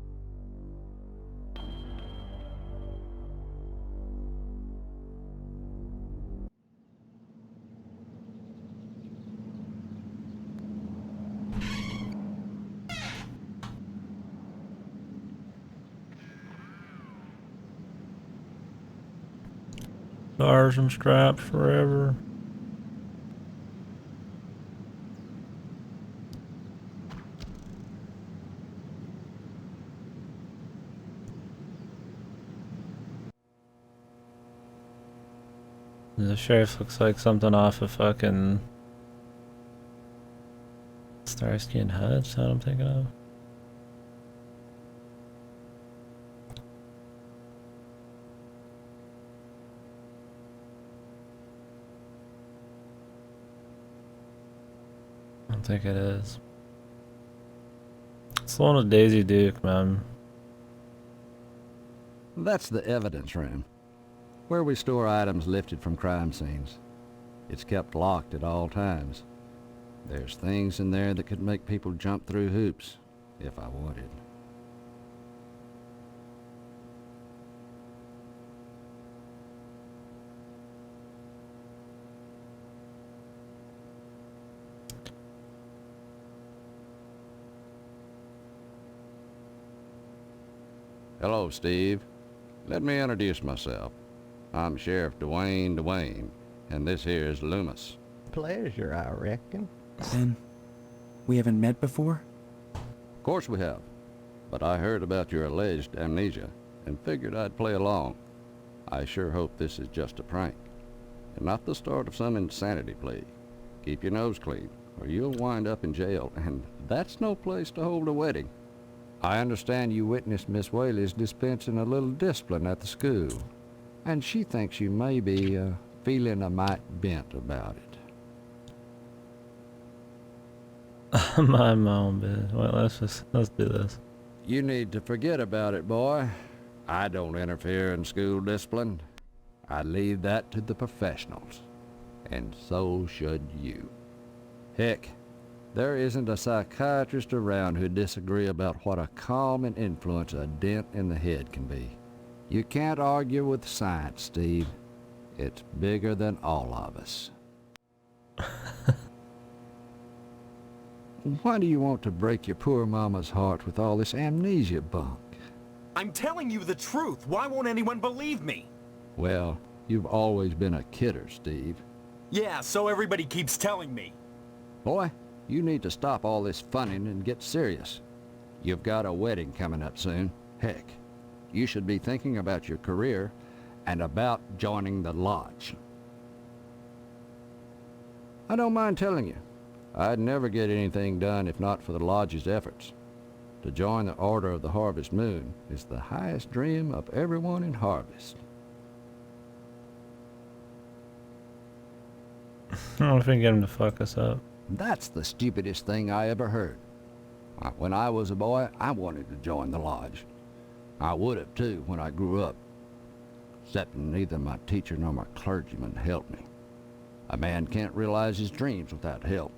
Stars and stripes forever. The sheriff looks like something off of fucking Starsky and Hutch. That's what I'm thinking of. I don't think it is. It's the one with Daisy Duke, man. That's the evidence room, where we store items lifted from crime scenes. It's kept locked at all times. There's things in there that could make people jump through hoops, if I wanted. Hello, Steve. Let me introduce myself. I'm Sheriff Dwayne, and this here is Loomis. Pleasure, I reckon. Then, we haven't met before? Of course we have, but I heard about your alleged amnesia and figured I'd play along. I sure hope this is just a prank, and not the start of some insanity plea. Keep your nose clean, or you'll wind up in jail, and that's no place to hold a wedding. I understand you witnessed Miss Whaley's dispensing a little discipline at the school, and she thinks you may be feeling a mite bent about it. My own bit. Well, let's do this. You need to forget about it, boy. I don't interfere in school discipline. I leave that to the professionals, and so should you. Heck, there isn't a psychiatrist around who'd disagree about what a calming influence a dent in the head can be. You can't argue with science, Steve. It's bigger than all of us. Why do you want to break your poor mama's heart with all this amnesia bunk? I'm telling you the truth. Why won't anyone believe me? Well, you've always been a kidder, Steve. Yeah, so everybody keeps telling me. Boy, you need to stop all this funning and get serious. You've got a wedding coming up soon. Heck, you should be thinking about your career and about joining the lodge. I don't mind telling you, I'd never get anything done if not for the lodge's efforts. To join the Order of the Harvest Moon is the highest dream of everyone in Harvest. I don't know if we can get him to fuck us up. That's the stupidest thing I ever heard. When I was a boy, I wanted to join the lodge. I would have too when I grew up, except neither my teacher nor my clergyman helped me. A man can't realize his dreams without help.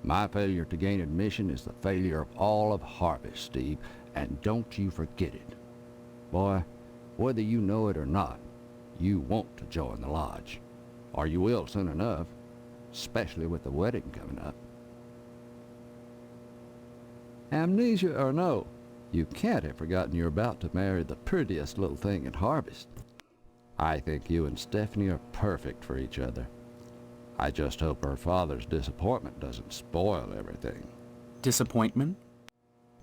My failure to gain admission is the failure of all of Harvest, Steve, and don't you forget it. Boy, whether you know it or not, you want to join the lodge. Or you will soon enough, especially with the wedding coming up. Amnesia or no, you can't have forgotten you're about to marry the prettiest little thing in Harvest. I think you and Stephanie are perfect for each other. I just hope her father's disappointment doesn't spoil everything. Disappointment?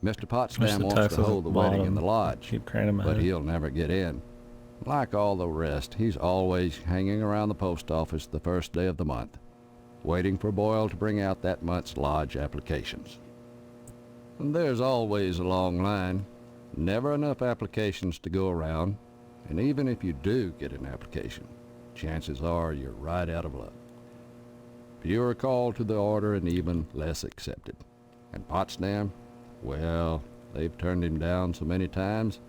Mr. Potsdam wants to hold the wedding in the lodge, but head. he'll never get in. Like all the rest, he's always hanging around the post office the first day of the month, waiting for Boyle to bring out that month's lodge applications. And there's always a long line, never enough applications to go around, and even if you do get an application, chances are you're right out of luck. Fewer called to the order and even less accepted. And Potsdam, well, they've turned him down so many times,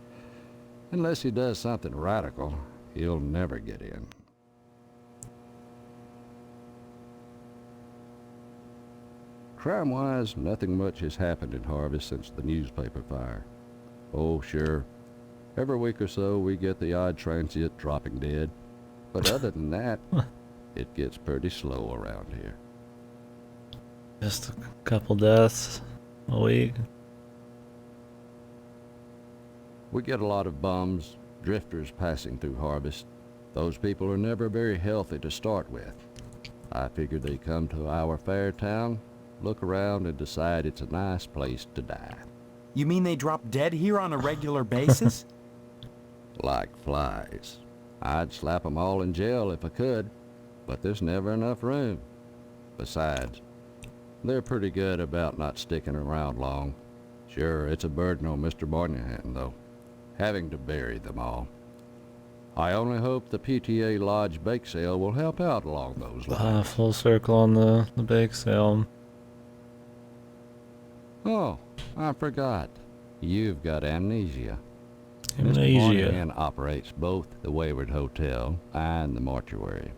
Unless he does something radical, he'll never get in. Crime-wise, nothing much has happened in Harvest since the newspaper fire. Oh, sure. Every week or so, we get the odd transient dropping dead. But other than that, it gets pretty slow around here. Just a couple deaths a week. We get a lot of bums, drifters passing through Harvest. Those people are never very healthy to start with. I figure they come to our fair town, look around, and decide it's a nice place to die. You mean they drop dead here on a regular basis? Like flies. I'd slap 'em all in jail if I could, but there's never enough room. Besides, they're pretty good about not sticking around long. Sure, it's a burden on Mr. Moynihan, though, having to bury them all. I only hope the PTA Lodge bake sale will help out along those lines. Full circle on the bake sale. Oh, I forgot. You've got amnesia. Mr. Amnesia. Moynihan operates both the Wayward Hotel and the mortuary.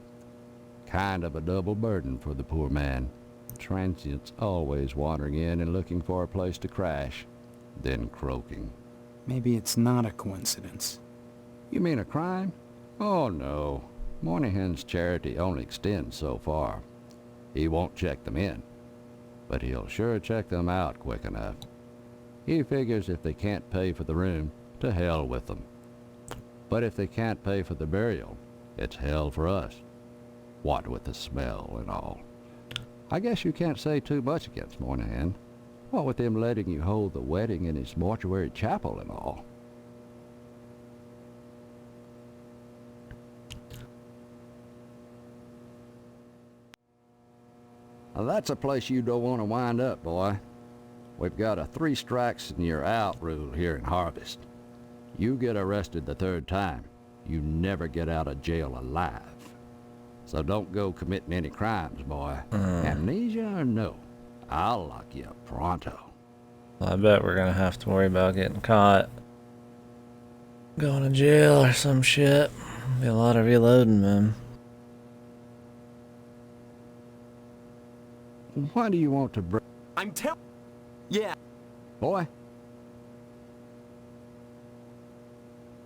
Kind of a double burden for the poor man. Transients always wandering in and looking for a place to crash, then croaking. Maybe it's not a coincidence. You mean a crime? Oh, no. Moynihan's charity only extends so far. He won't check them in, but he'll sure check them out quick enough. He figures if they can't pay for the room, to hell with them. But if they can't pay for the burial, it's hell for us. What with the smell and all. I guess you can't say too much against Moynihan. What with him letting you hold the wedding in his mortuary chapel and all. Now that's a place you don't want to wind up, boy. We've got a 3 strikes and you're out rule here in Harvest. You get arrested the 3rd time, you never get out of jail alive. So don't go committing any crimes, boy. Amnesia or no, I'll lock you up pronto. I bet we're gonna have to worry about getting caught. Going to jail or some shit. Be a lot of reloading, man. Why do you want to bring... I'm Yeah. Boy?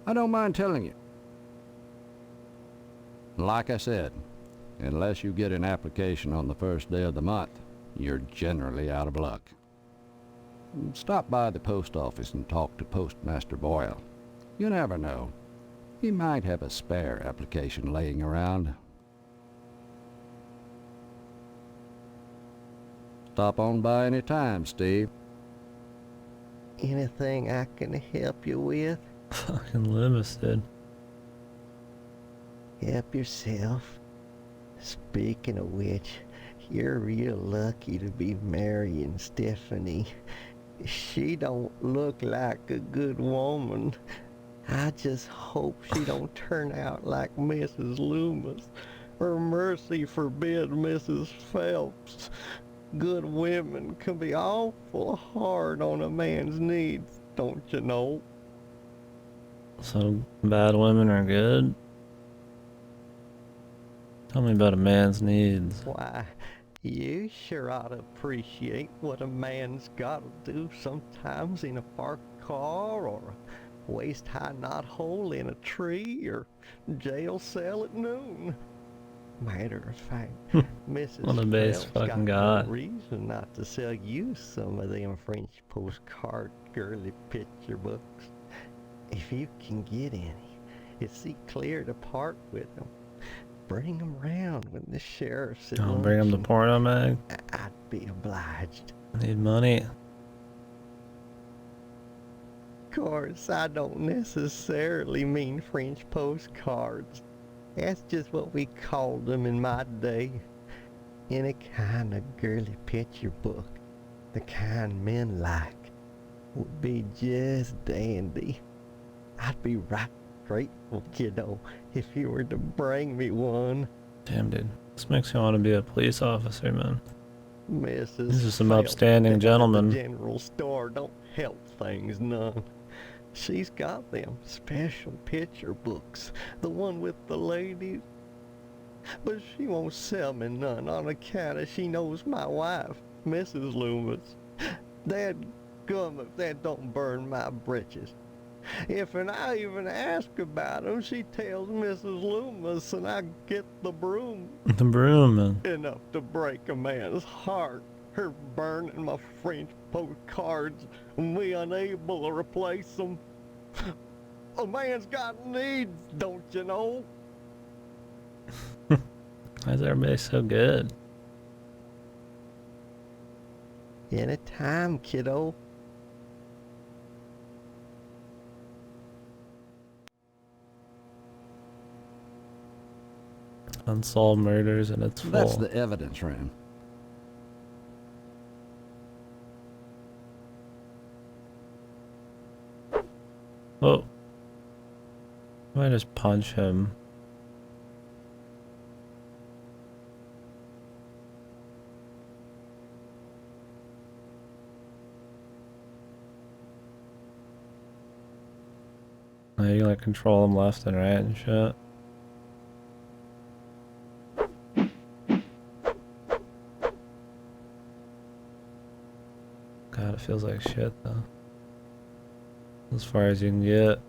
I don't mind telling you. Like I said, unless you get an application on the first day of the month, you're generally out of luck. Stop by the post office and talk to Postmaster Boyle. You never know. He might have a spare application laying around. Stop on by any time, Steve. Anything I can help you with? Fucking limited. Help yourself. Speaking of which, you're real lucky to be marrying Stephanie. She don't look like a good woman. I just hope she don't turn out like Mrs. Loomis, or mercy forbid Mrs. Phelps. Good women can be awful hard on a man's needs, don't you know? So bad women are good? Tell me about a man's needs. Why, you sure ought to appreciate what a man's gotta do sometimes in a parked car, or a waist-high knothole in a tree, or jail cell at noon. Matter of fact, Mrs. What a base Phelps fucking got guy. no reason not to sell you some of them French postcard girly picture books. If you can get any, it's see clear to part with them. Bring them round when the sheriff's at I'll bring him to luncheon. porno mag. I'd be obliged. Need money. Of course, I don't necessarily mean French postcards. That's just what we called them in my day. Any kind of girly picture book, the kind men like, would be just dandy. I'd be right grateful, kiddo, if you were to bring me one. Damn, dude. This makes me want to be a police officer, man. Mrs. These are some Phelps upstanding at gentlemen. the general store don't help things none. She's got them special picture books, the one with the ladies. But she won't sell me none on account of she knows my wife, Mrs. Loomis. Dadgum if that don't burn my britches. If I even ask about 'em, she tells Mrs. Loomis and I get the broom. The broom, man. Enough to break a man's heart. Her burning my French postcards and me unable to replace 'em. A man's got needs, don't you know? Why is everybody so good? Anytime, kiddo. Unsolved murders and it's full. That's the evidence room. Oh. I might just punch him. Oh, you can like control him left and right and shit. God, it feels like shit though. As far as you can get.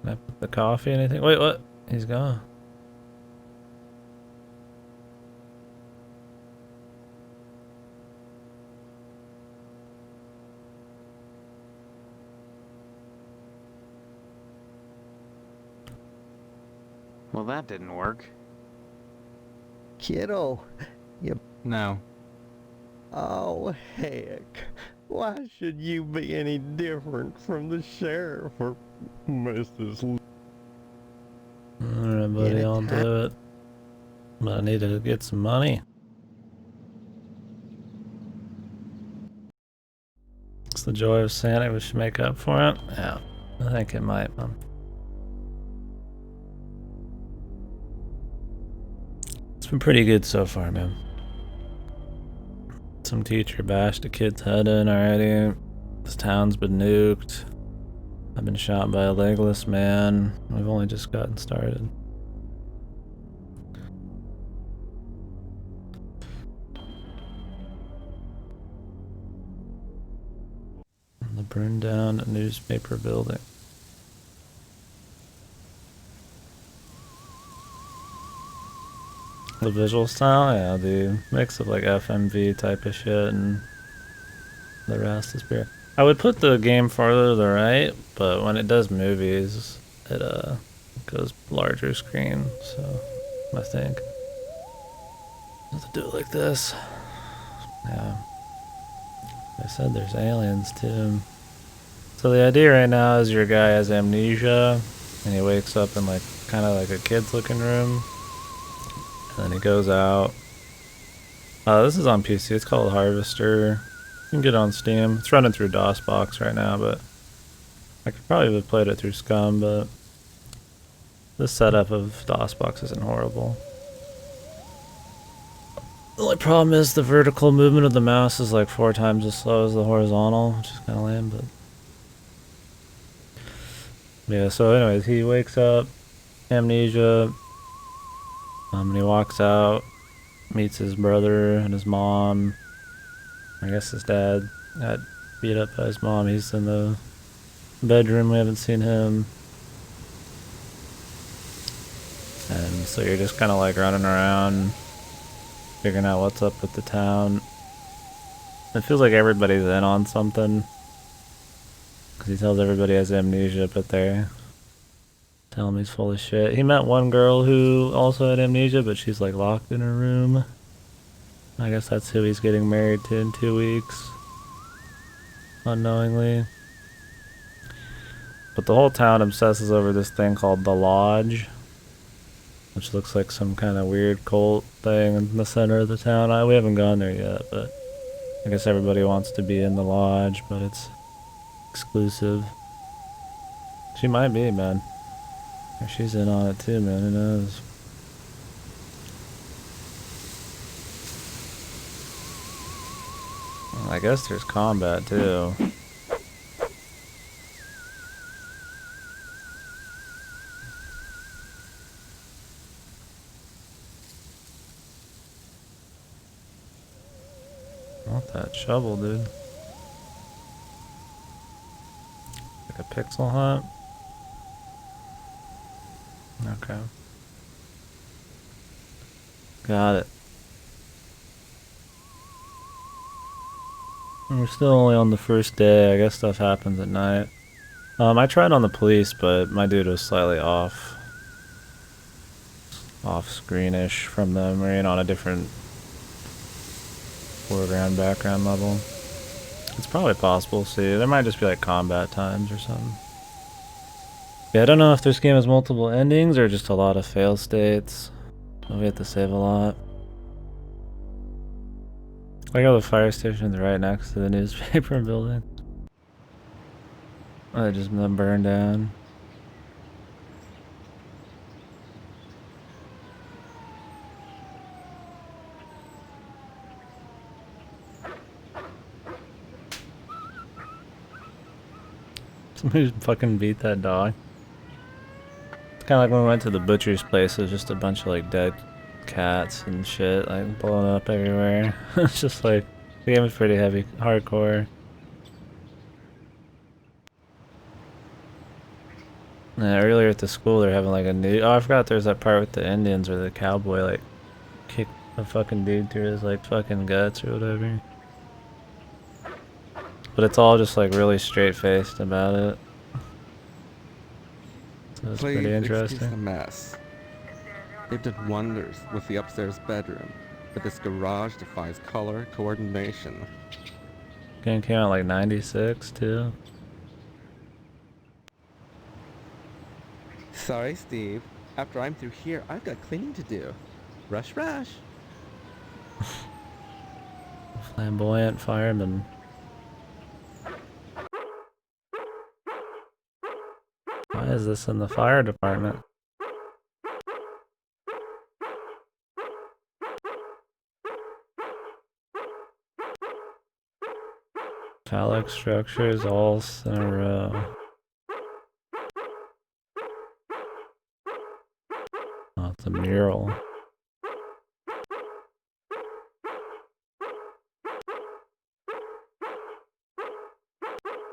Can I put the coffee in anything? Wait, what? He's gone. Well, that didn't work. Kiddo, you... No. Oh, heck. Why should you be any different from the sheriff or Mrs. Alright, buddy, I'll do it. But I need to get some money. It's the joy of Santa. We should make up for it. Yeah, I think it might, man. It's been pretty good so far, man. Some teacher bashed a kid's head in already. This town's been nuked. I've been shot by a legless man. We've only just gotten started. The burned down newspaper building. The visual style, yeah, the mix of like FMV type of shit and the rest is beer. I would put the game farther to the right, but when it does movies, it goes larger screen, so I think. I have to do it like this. Yeah. I said there's aliens too. So the idea right now is your guy has amnesia, and he wakes up in like kind of like a kid's looking room. And then he goes out. This is on PC. It's called Harvester. You can get it on Steam. It's running through DOSBox right now, but I could probably have played it through Scum, but the setup of DOSBox isn't horrible. The only problem is the vertical movement of the mouse is like 4 times as slow as the horizontal, which is kind of lame, but... Yeah, so anyways, he wakes up, amnesia, and he walks out, meets his brother and his mom. I guess his dad got beat up by his mom. He's in the bedroom, we haven't seen him. And so you're just kind of like running around, figuring out what's up with the town. It feels like everybody's in on something. Because he tells everybody he has amnesia, but they're telling him he's full of shit. He met one girl who also had amnesia, but she's like locked in her room. I guess that's who he's getting married to in 2 weeks. Unknowingly. But the whole town obsesses over this thing called the Lodge, which looks like some kind of weird cult thing in the center of the town. We haven't gone there yet, but I guess everybody wants to be in the lodge, but it's exclusive. She might be, man. If she's in on it too, man, who knows? Well, I guess there's combat too. Want that shovel, dude. Like a pixel hunt? Okay. Got it. We're still only on the first day. I guess stuff happens at night. I tried on the police, but my dude was slightly off screenish from them, or on a different foreground background level. It's probably possible. See, there might just be like combat times or something. Yeah, I don't know if this game has multiple endings or just a lot of fail states. So we have to save a lot. Like how the fire station's right next to the newspaper building. Oh, it just been burned down. Somebody fucking beat that dog. It's kind of like when we went to the butcher's place. It was just a bunch of like dead cats and shit like blowing up everywhere. It's just like, the game is pretty heavy, hardcore. Yeah, earlier at the school they're having like a new, oh I forgot there's that part with the Indians where the cowboy like kicked a fucking dude through his like fucking guts or whatever. But it's all just like really straight-faced about it. So it's pretty interesting. Excuse the mess. They've done wonders with the upstairs bedroom, but this garage defies color coordination. Game came out like 96 too. Sorry, Steve. After I'm through here, I've got cleaning to do. Rush, rush. Flamboyant fireman. Why is this in the fire department? Phallic structures all in a row. Oh, it's a mural.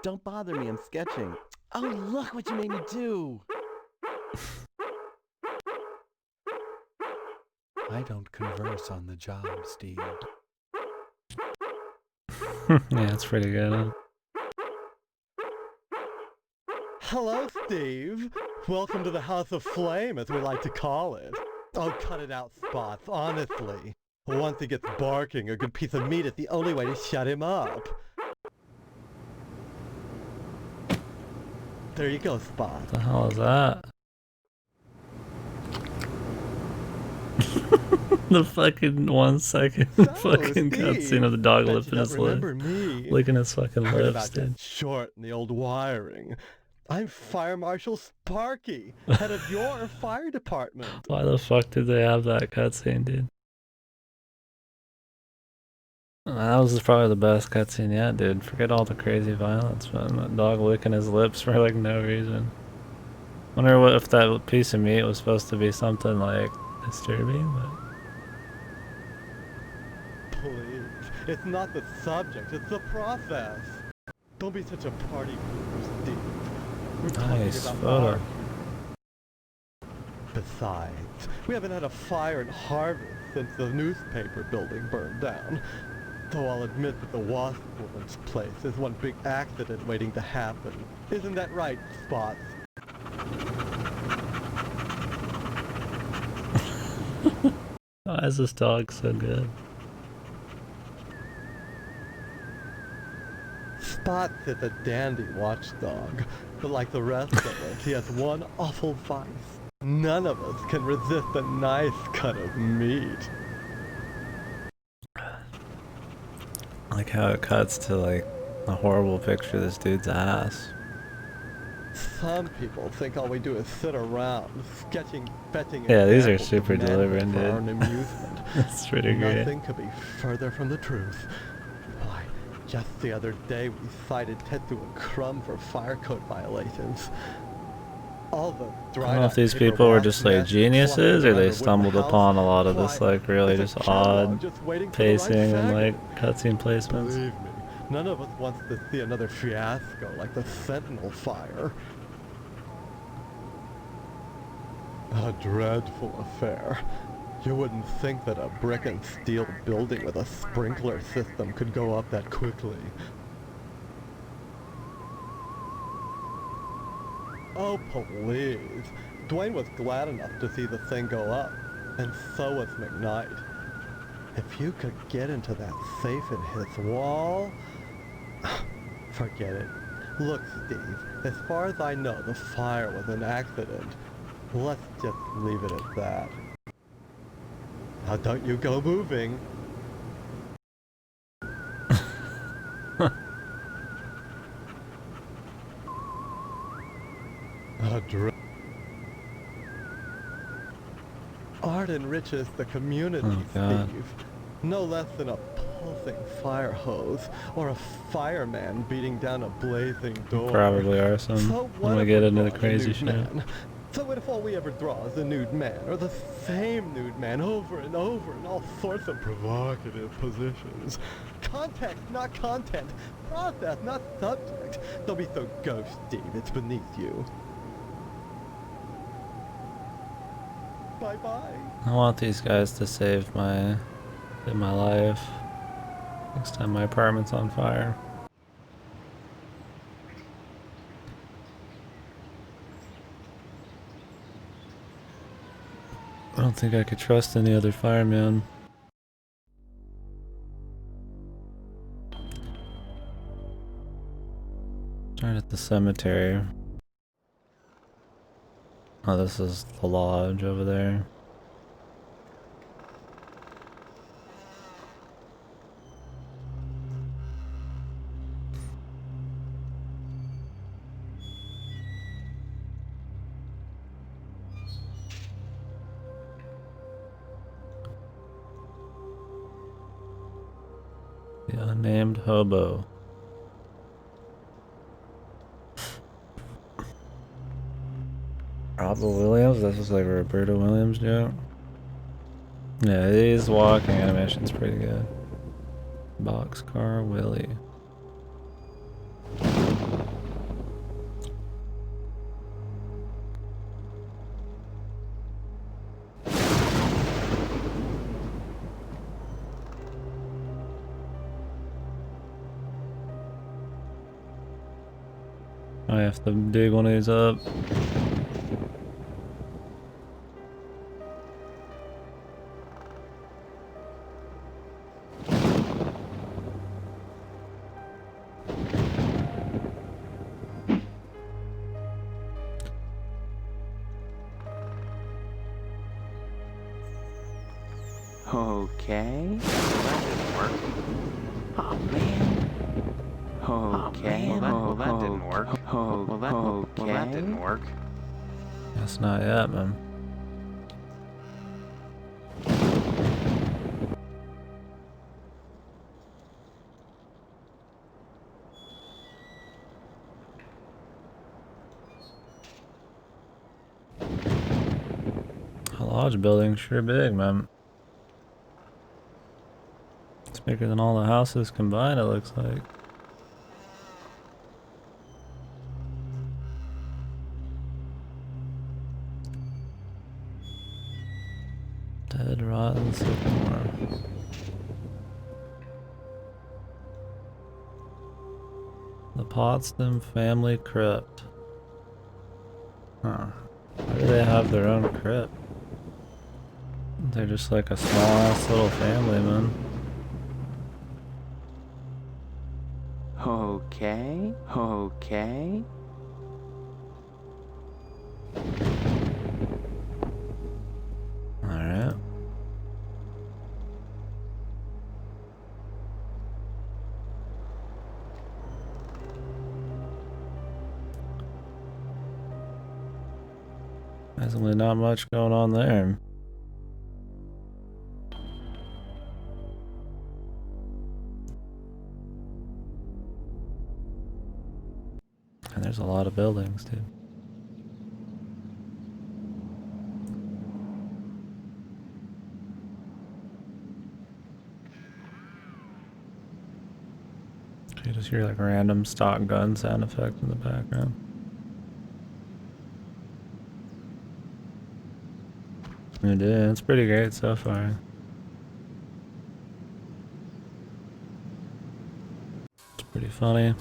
Don't bother me, I'm sketching. Oh, look what you made me do! I don't converse on the job, Steve. Yeah, it's pretty good. Hello, Steve. Welcome to the House of Flame, as we like to call it. Oh, cut it out, Spots, honestly. Once he gets barking, a good piece of meat is the only way to shut him up. There you go, Spot. What the hell is that? The fucking 1 second fucking cutscene of the dog licking his lip. Licking his fucking Heard lips, about dude. that short in the old wiring. I'm Fire Marshal Sparky, head of your fire department. Why the fuck did they have that cutscene, dude? That was probably the best cutscene yet, dude. Forget all the crazy violence, man. That dog licking his lips for like no reason. Wonder what if that piece of meat was supposed to be something like disturbing, but Please, it's not the subject, it's the process. Don't be such a party pooper, Steve. We're nice talking photo. about Besides, we haven't had a fire in Harvest since the newspaper building burned down. Though I'll admit that the Wasp Woman's place is one big accident waiting to happen. Isn't that right, Spots? Why is this dog so good? Spots is a dandy watchdog, but like the rest of us, he has one awful vice. None of us can resist a nice cut of meat. like how it cuts to like a horrible picture of this dude's ass. Some people think all we do is sit around, sketching, fetching Yeah, these are examples of super manhood delivering, for our dude. own amusement. That's pretty great. Nothing could be further from the truth. Why, just the other day we cited Tetsu and Crumb for fire code violations. All the I don't know if these people were just like geniuses or they stumbled upon a lot of this like really just odd pacing and like cutscene placements. Believe me, none of us wants to see another fiasco like the Sentinel fire. A dreadful affair. You wouldn't think that a brick and steel building with a sprinkler system could go up that quickly. Oh, please. Dwayne was glad enough to see the thing go up, and so was McKnight. If you could get into that safe in his wall... Forget it. Look, Steve, as far as I know, the fire was an accident. Let's just leave it at that. Now don't you go moving. Art enriches the community, Steve. No less than a pulsing fire hose or a fireman beating down a blazing door. Probably are some when we get into the crazy shit. So what if all we ever draw is a nude man, or the same nude man over and over in all sorts of provocative positions? Context, not content. Process, not subject. Don't be so ghost, Steve. It's beneath you. Bye-bye. I want these guys to save my life next time my apartment's on fire. I don't think I could trust any other fireman. Start at the cemetery. Oh, this is the lodge over there. The unnamed hobo. Robert Williams? This is like a Roberta Williams joke. Yeah, his walking animation's pretty good. Boxcar Willie. I have to dig one of these up. Okay. Well, that didn't work. Oh, man. Okay. Well, that didn't work. Well, that didn't work. That's not yet, man. A lodge building, sure big, man. It's bigger than all the houses combined, it looks like. Dead rotten sycamore. The Potsdam family crypt. Huh. Why do they have their own crypt? They're just like a small ass little family, man. Okay. Okay. Alright. Surprisingly, not much going on there. And there's a lot of buildings, too. You just hear like random stock gun sound effect in the background. It is. It's pretty great so far. It's pretty funny.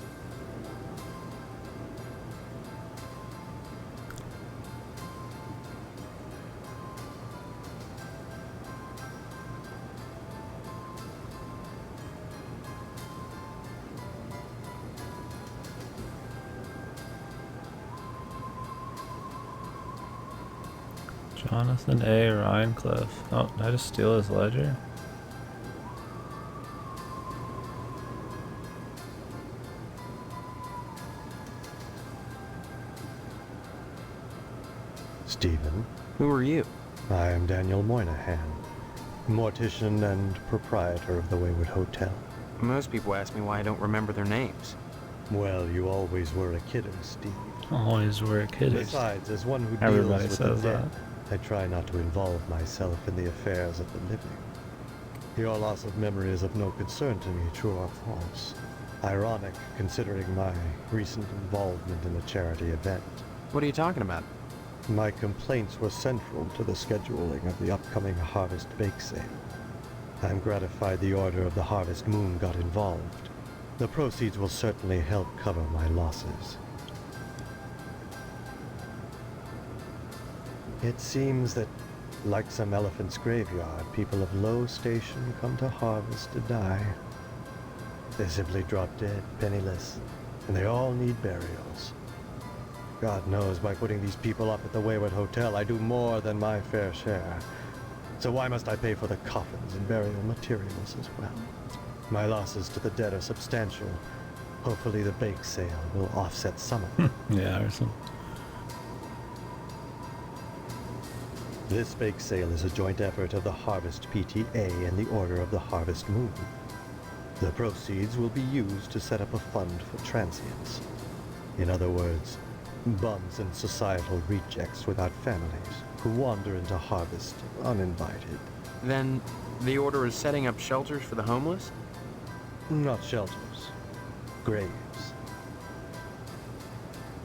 Jonathan A. Rhinecliff. Oh, did I just steal his ledger? Stephen? Who are you? I am Daniel Moynihan, mortician and proprietor of the Wayward Hotel. Most people ask me why I don't remember their names. Well, you always were a kidder, Steve. Always were a kidder. Besides, as one who Everybody deals with the says dead, that. I try not to involve myself in the affairs of the living. Your loss of memory is of no concern to me, true or false. Ironic, considering my recent involvement in a charity event. What are you talking about? My complaints were central to the scheduling of the upcoming Harvest Bake Sale. I'm gratified the Order of the Harvest Moon got involved. The proceeds will certainly help cover my losses. It seems that, like some elephant's graveyard, people of low station come to Harvest to die. They simply drop dead, penniless, and they all need burials. God knows, by putting these people up at the Wayward Hotel, I do more than my fair share. So why must I pay for the coffins and burial materials as well? My losses to the dead are substantial. Hopefully the bake sale will offset some of them. Yeah, or something. This bake sale is a joint effort of the Harvest PTA and the Order of the Harvest Moon. The proceeds will be used to set up a fund for transients. In other words, bums and societal rejects without families who wander into Harvest uninvited. Then, the Order is setting up shelters for the homeless? Not shelters. Graves.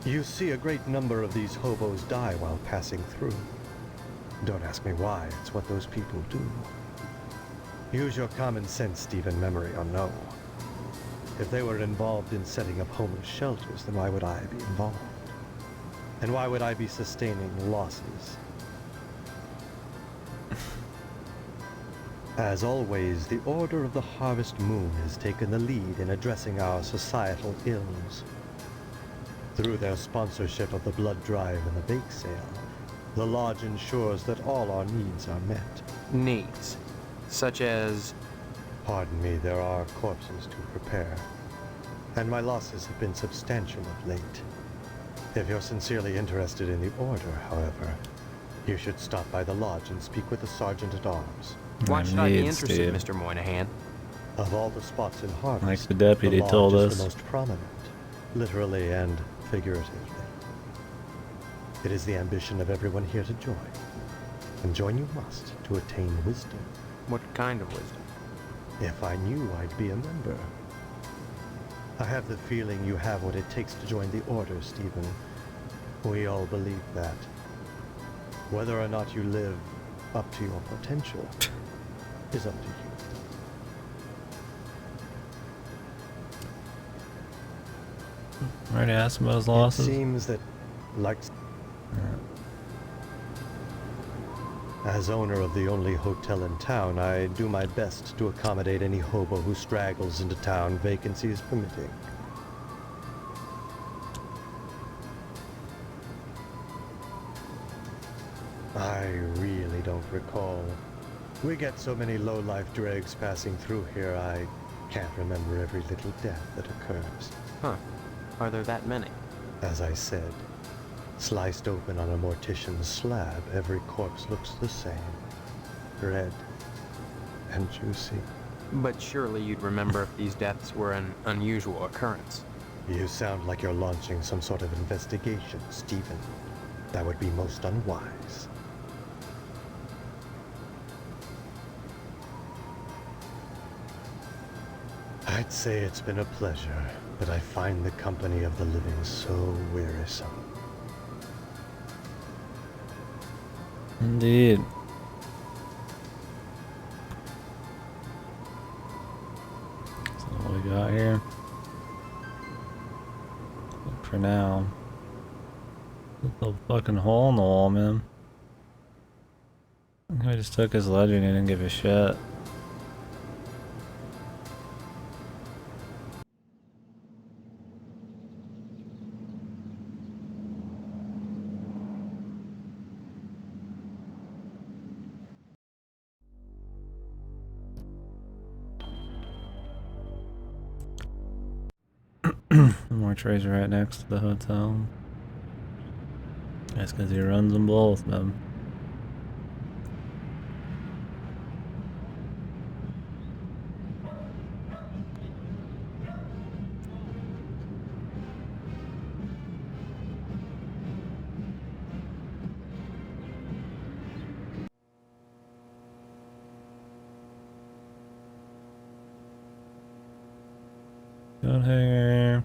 You see a great number of these hobos die while passing through. Don't ask me why, it's what those people do. Use your common sense, Stephen, memory or no. If they were involved in setting up homeless shelters, then why would I be involved? And why would I be sustaining losses? As always, the Order of the Harvest Moon has taken the lead in addressing our societal ills. Through their sponsorship of the blood drive and the bake sale, the Lodge ensures that all our needs are met. Needs? Such as? Pardon me, there are corpses to prepare. And my losses have been substantial of late. If you're sincerely interested in the Order, however, you should stop by the Lodge and speak with the Sergeant-at-Arms. Why should I be interested, Mr. Moynihan? Of all the spots in Harvest, Like the deputy Lodge told is us. the most prominent, literally and figuratively. It is the ambition of everyone here to join. And join you must to attain wisdom. What kind of wisdom? If I knew, I'd be a member. I have the feeling you have what it takes to join the Order, Stephen. We all believe that. Whether or not you live up to your potential is up to you. Already asked about his losses. It seems that, like... As owner of the only hotel in town, I do my best to accommodate any hobo who straggles into town, vacancies permitting. I really don't recall. We get so many low-life dregs passing through here, I can't remember every little death that occurs. Huh. Are there that many? As I said, Sliced open on a mortician's slab, every corpse looks the same. Red and juicy. But surely you'd remember if these deaths were an unusual occurrence. You sound like you're launching some sort of investigation, Stephen. That would be most unwise. I'd say it's been a pleasure, but I find the company of the living so wearisome. Indeed. That's all we got here. But for now. There's a fucking hole in the wall, man. I just took his legend and didn't give a shit. The mortuary's right next to the hotel. That's because he runs them both, man. Good hair.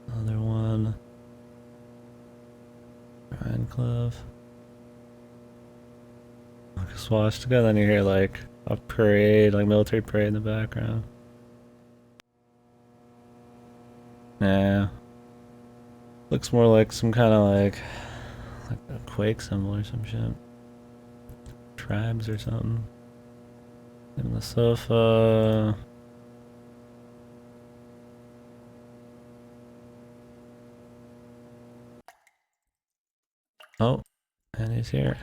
Another one. Ryan Cliff. Just watch together and you hear like a parade, like military parade in the background. Yeah. Looks more like some kind of like a quake symbol or some shit. Tribes or something. And the sofa. Oh, and he's here.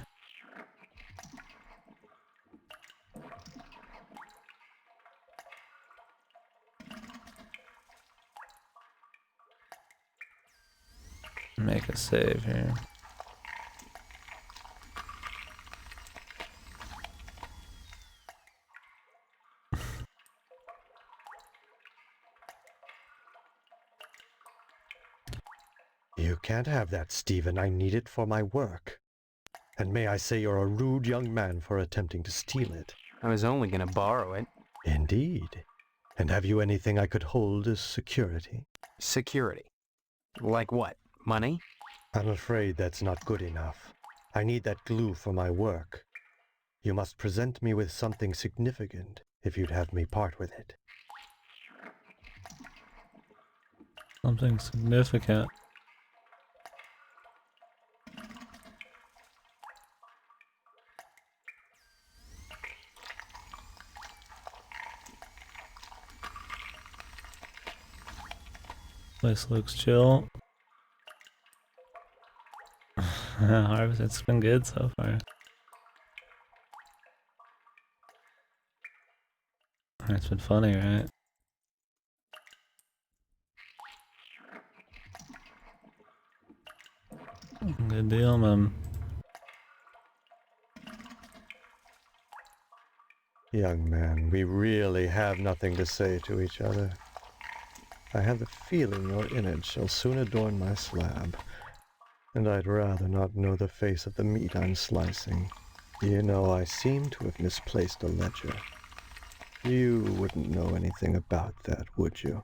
Make a save here. You can't have that, Stephen. I need it for my work. And may I say you're a rude young man for attempting to steal it. I was only gonna borrow it. Indeed. And have you anything I could hold as security? Security? Like what? Money? I'm afraid that's not good enough. I need that glue for my work. You must present me with something significant if you'd have me part with it. Something significant. Place looks chill. Harvest, it's been good so far. It's been funny, right? Good deal, man. Young man, we really have nothing to say to each other. I have the feeling your image shall soon adorn my slab, and I'd rather not know the face of the meat I'm slicing. You know, I seem to have misplaced a ledger. You wouldn't know anything about that, would you?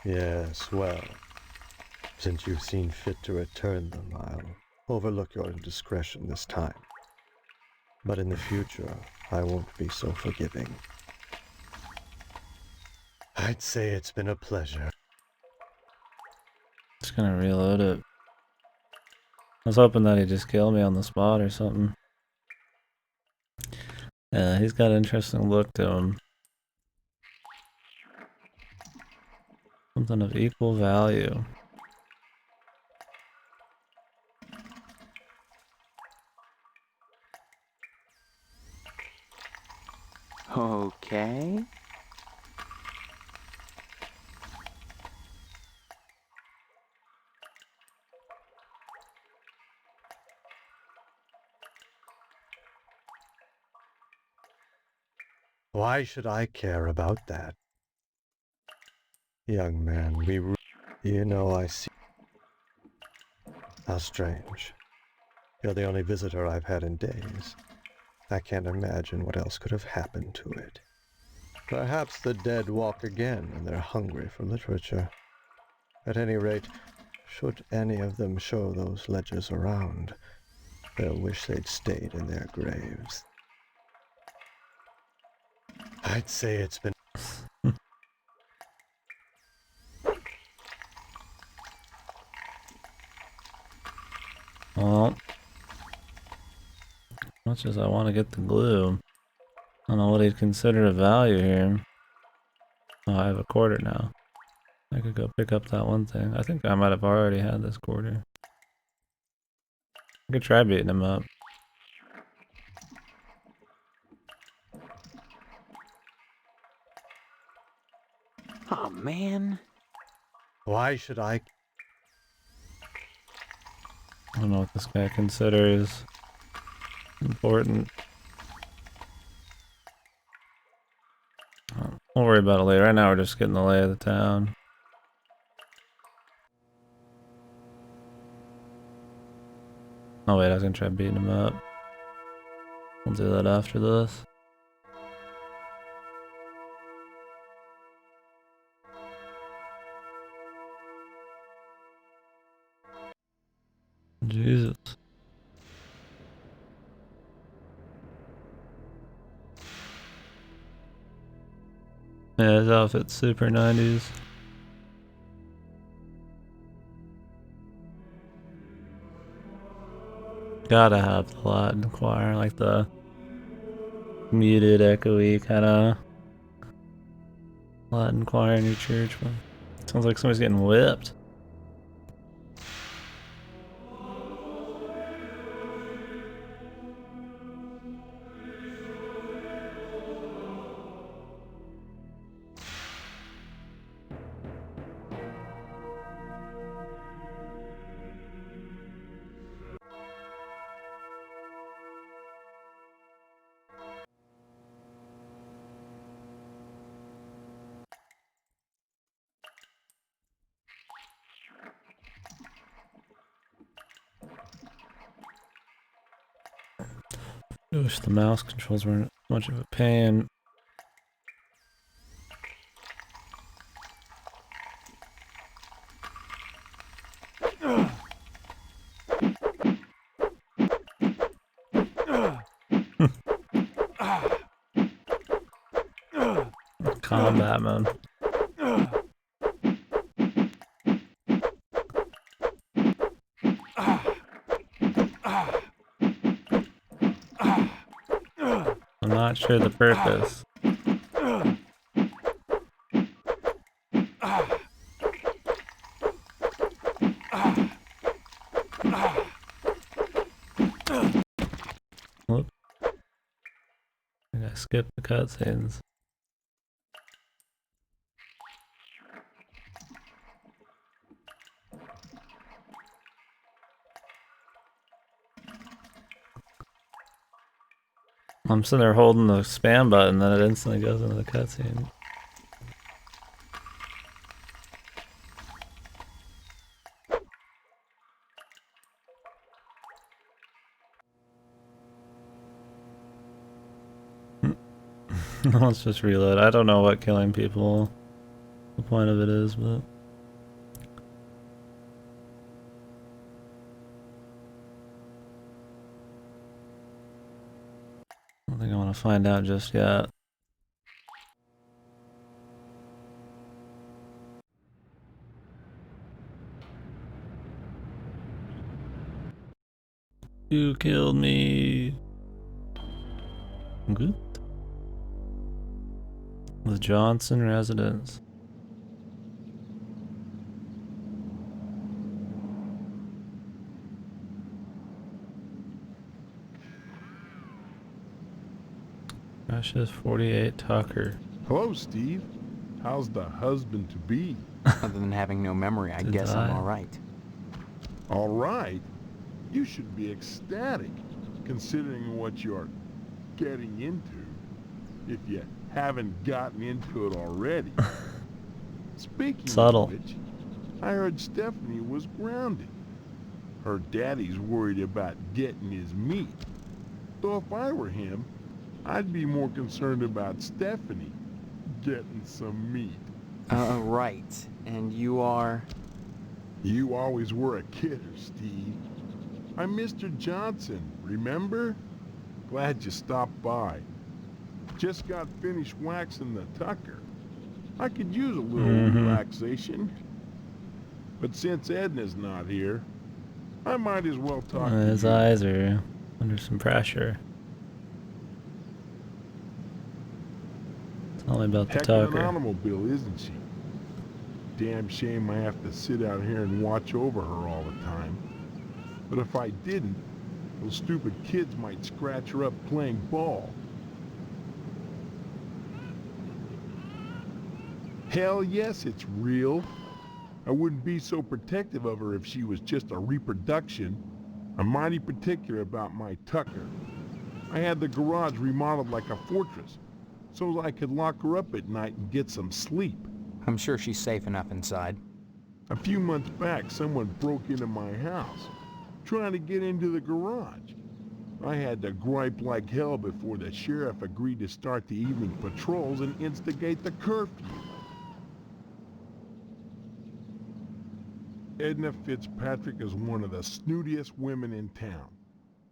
Yes, well, since you've seen fit to return them, I'll overlook your indiscretion this time. But in the future, I won't be so forgiving. I'd say it's been a pleasure. Just gonna reload it. I was hoping that he'd just kill me on the spot or something. Yeah, he's got an interesting look to him. Something of equal value. Okay. Why should I care about that? Young man, you know, I see. How strange. You're the only visitor I've had in days. I can't imagine what else could have happened to it. Perhaps the dead walk again and they're hungry for literature. At any rate, should any of them show those ledgers around, they'll wish they'd stayed in their graves. I'd say it's been... Well, much as I want to get the glue, I don't know what he'd consider a value here. Oh, I have a quarter now. I could go pick up that one thing. I think I might have already had this quarter. I could try beating him up. Oh man. Why should I... I don't know what this guy considers important. We'll worry about it later. Right now we're just getting the lay of the town. Oh wait, I was gonna try beating him up. We'll do that after this. Jesus. Yeah, his outfit's super 90s. Gotta have the Latin choir, like the muted, echoey kind of Latin choir in your church. Sounds like somebody's getting whipped. I wish the mouse controls weren't much of a pain. Combat mode. I'm not sure the purpose. Whoop. I gotta skip the cutscenes. I'm sitting there holding the spam button, then it instantly goes into the cutscene. Let's just reload. I don't know what killing people, the point of it is, but... I don't think I want to find out just yet. You killed me. Good. The Johnson residence. Precious 48 Tucker. Hello, Steve. How's the husband to be? Other than having no memory, I guess I'm die. all right. All right. You should be ecstatic, considering what you're getting into, if you haven't gotten into it already. Speaking Subtle. of which, I heard Stephanie was grounded. Her daddy's worried about getting his meat. So if I were him, I'd be more concerned about Stephanie getting some meat. Right. And you are? You always were a kidder, Steve. I'm Mr. Johnson, remember? Glad you stopped by. Just got finished waxing the Tucker. I could use a little relaxation. But since Edna's not here, I might as well talk to His you. eyes are under some pressure. Tell me about the Heck of an Tucker. automobile, isn't she? Damn shame I have to sit out here and watch over her all the time. But if I didn't, those stupid kids might scratch her up playing ball. Hell yes, it's real. I wouldn't be so protective of her if she was just a reproduction. I'm mighty particular about my Tucker. I had the garage remodeled like a fortress, so I could lock her up at night and get some sleep. I'm sure she's safe enough inside. A few months back, someone broke into my house, trying to get into the garage. I had to gripe like hell before the sheriff agreed to start the evening patrols and instigate the curfew. Edna Fitzpatrick is one of the snootiest women in town.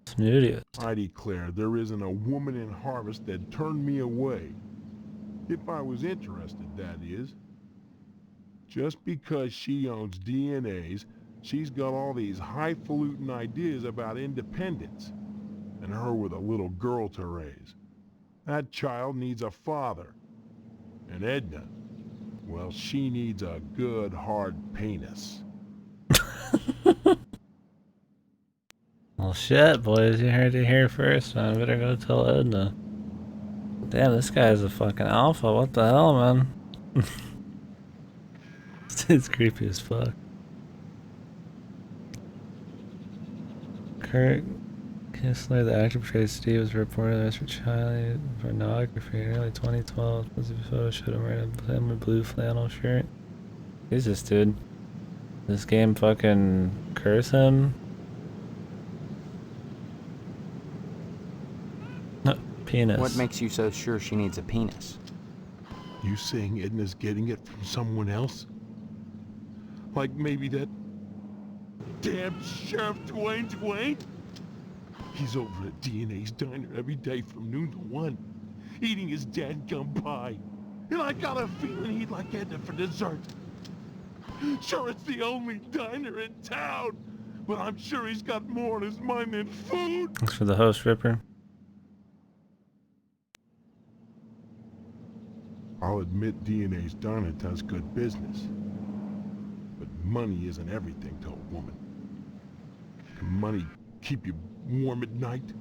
Snootiest? I declare there isn't a woman in Harvest that turned me away. If I was interested, that is. Just because she owns DNAs, she's got all these highfalutin ideas about independence. And her with a little girl to raise. That child needs a father. And Edna, well, she needs a good hard penis. Well, shit, boys, you heard it here first, man. Better go tell Edna. Damn, this guy's a fucking alpha. What the hell, man? This dude's creepy as fuck. Kurt Kistler, the actor portrayed Steve, was reported arrested for child pornography in early 2012. This photo showed him wearing a blue flannel shirt. Who's this dude? This game fucking curse him? No, penis. What makes you so sure she needs a penis? You saying Edna's getting it from someone else? Like maybe that damn Sheriff Dwayne? He's over at DNA's diner every day from noon to 1, eating his dadgum pie. And I got a feeling he'd like Edna for dessert. Sure, it's the only diner in town, but I'm sure he's got more on his mind than food. Thanks for the host, Ripper. I'll admit DNA's diner does good business. But money isn't everything to a woman. Can money keep you warm at night?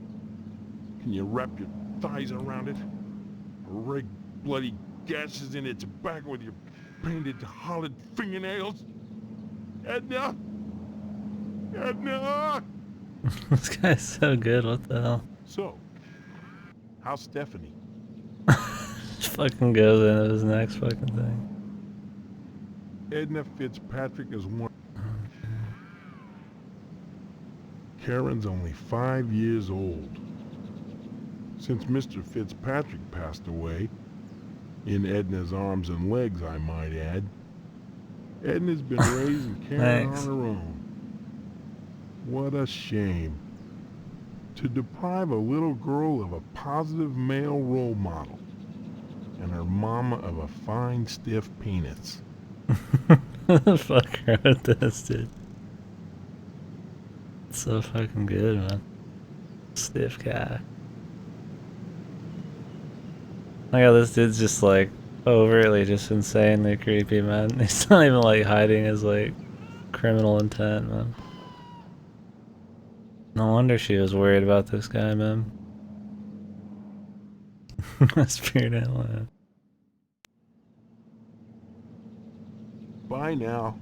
Can you wrap your thighs around it? Or rake bloody gashes in its back with your painted hollowed fingernails? Edna! Edna! This guy's so good, what the hell? So, how's Stephanie? Just fucking goes into his next fucking thing. Edna Fitzpatrick is one. Karen's only 5 years old. Since Mr. Fitzpatrick passed away, in Edna's arms and legs, I might add, Edna's been raising Karen on her own. What a shame. To deprive a little girl of a positive male role model, and her mama of a fine, stiff penis. Fuck her with this, dude. It's so fucking good, man. Stiff guy. Like how this dude's just like overtly just insanely creepy, man. He's not even like hiding his like criminal intent, man. No wonder she was worried about this guy, man. Spirit Island. Bye now.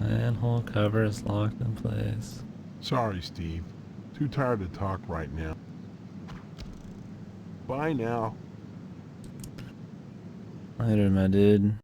Manhole cover is locked in place. Sorry, Steve. Too tired to talk right now. Bye now. Later, my dude.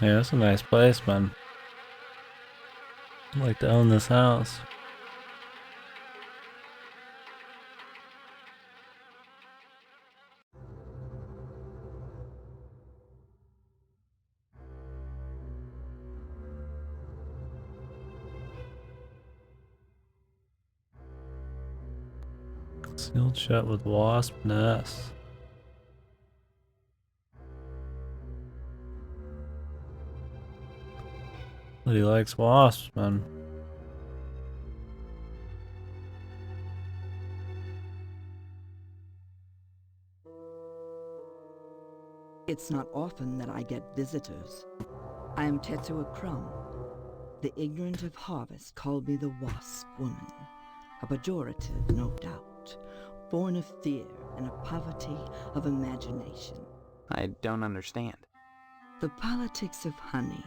Yeah, that's a nice place, man. I'd like to own this house. Sealed shut with wasp nests. But he likes wasps, man. It's not often that I get visitors. I am Tetsuo Crumb. The ignorant of harvest called me the Wasp Woman. A pejorative, no doubt, born of fear and a poverty of imagination. I don't understand. The politics of honey,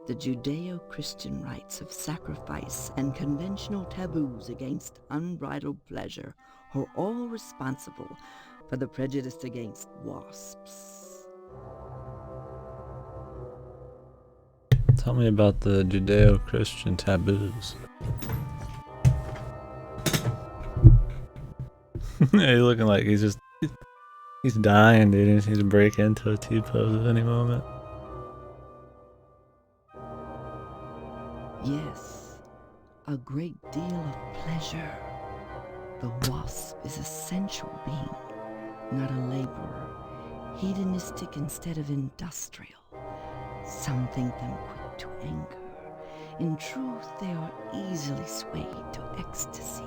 the Judeo-Christian rites of sacrifice and conventional taboos against unbridled pleasure are all responsible for the prejudice against wasps. Tell me about the Judeo-Christian taboos. Yeah, he's looking like he's dying, dude. He just needs to break into a T-pose at any moment. Yes, a great deal of pleasure. The wasp is a sensual being, not a laborer, hedonistic instead of industrial. Some think them quick to anger. In truth, they are easily swayed to ecstasy.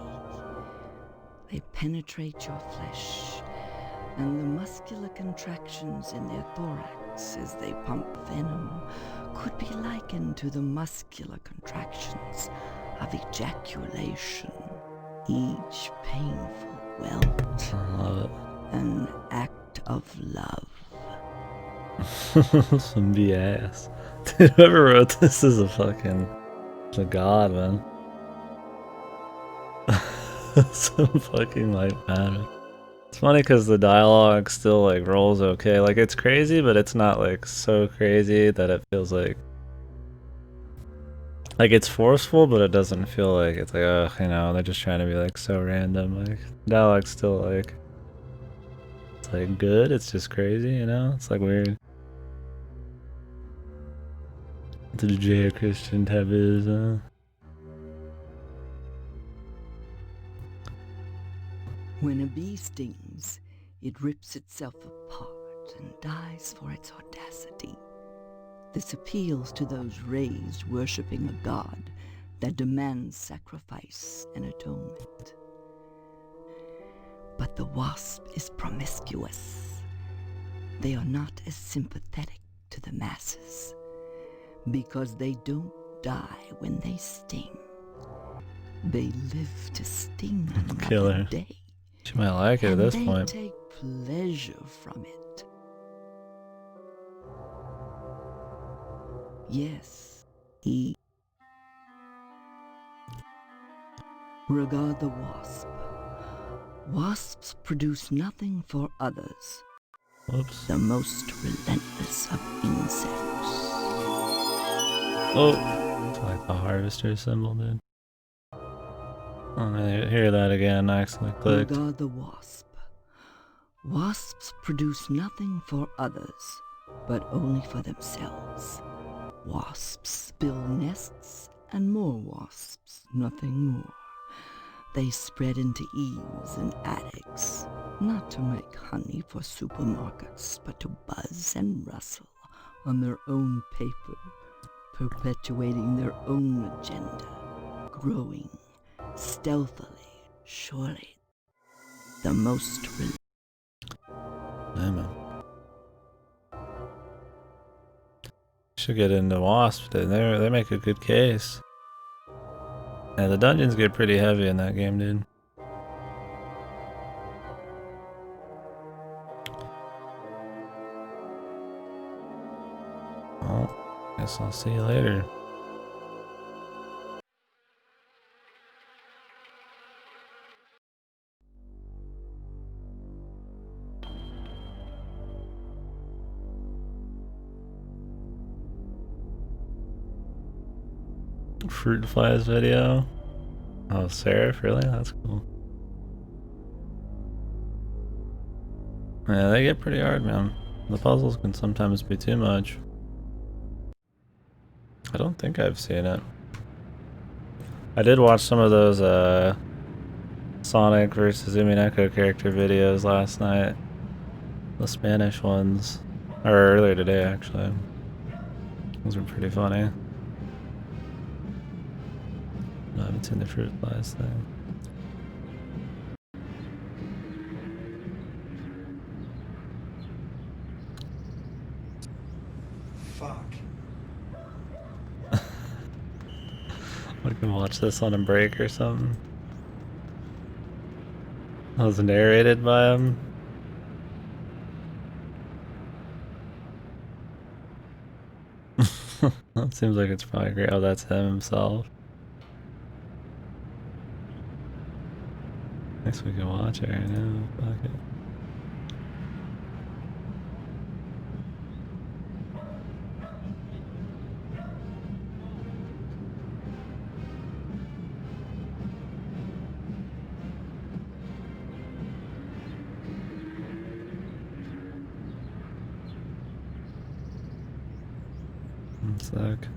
They penetrate your flesh, and the muscular contractions in their thorax as they pump venom could be likened to the muscular contractions of ejaculation, each painful welt, an act of love. Some BS. Dude, whoever wrote this is a god, man. Some fucking light matter. It's funny because the dialogue still like rolls okay. Like it's crazy, but it's not like so crazy that it feels like it's forceful, but it doesn't feel like it's like, ugh, you know, they're just trying to be like so random. Like dialogue's still like, it's like good. It's just crazy, you know. It's like weird. The Judeo-Christian taboos, huh? When a bee stings, it rips itself apart and dies for its audacity. This appeals to those raised worshipping a god that demands sacrifice and atonement. But the wasp is promiscuous. They are not as sympathetic to the masses because they don't die when they sting. They live to sting another Killer. day. She might like it at this point. They take pleasure from it. Yes, regard the wasp. Wasps produce nothing for others. Whoops. The most relentless of insects. Oh, it's like the harvester symbol, dude. Oh, I hear that again. I accidentally clicked. Regard the wasp. Wasps produce nothing for others, but only for themselves. Wasps build nests and more wasps, nothing more. They spread into eaves and attics, not to make honey for supermarkets, but to buzz and rustle on their own paper, perpetuating their own agenda, growing stealthily, surely. The most Yeah, man. Should get into Wasp. They make a good case. Yeah, the dungeons get pretty heavy in that game, dude. Well, guess I'll see you later. Fruit Flies video. Oh, Seraph, really? That's cool. Yeah, they get pretty hard, man. The puzzles can sometimes be too much. I don't think I've seen it. I did watch some of those Sonic versus Umineko character videos last night. The Spanish ones. Or earlier today, actually. Those were pretty funny. No, I haven't seen the Fruit Flies thing. Fuck. I can watch this on a break or something. I was narrated by him. That seems like it's probably great. Oh, that's him himself. Guess we can watch it right now. Fuck it. One sec.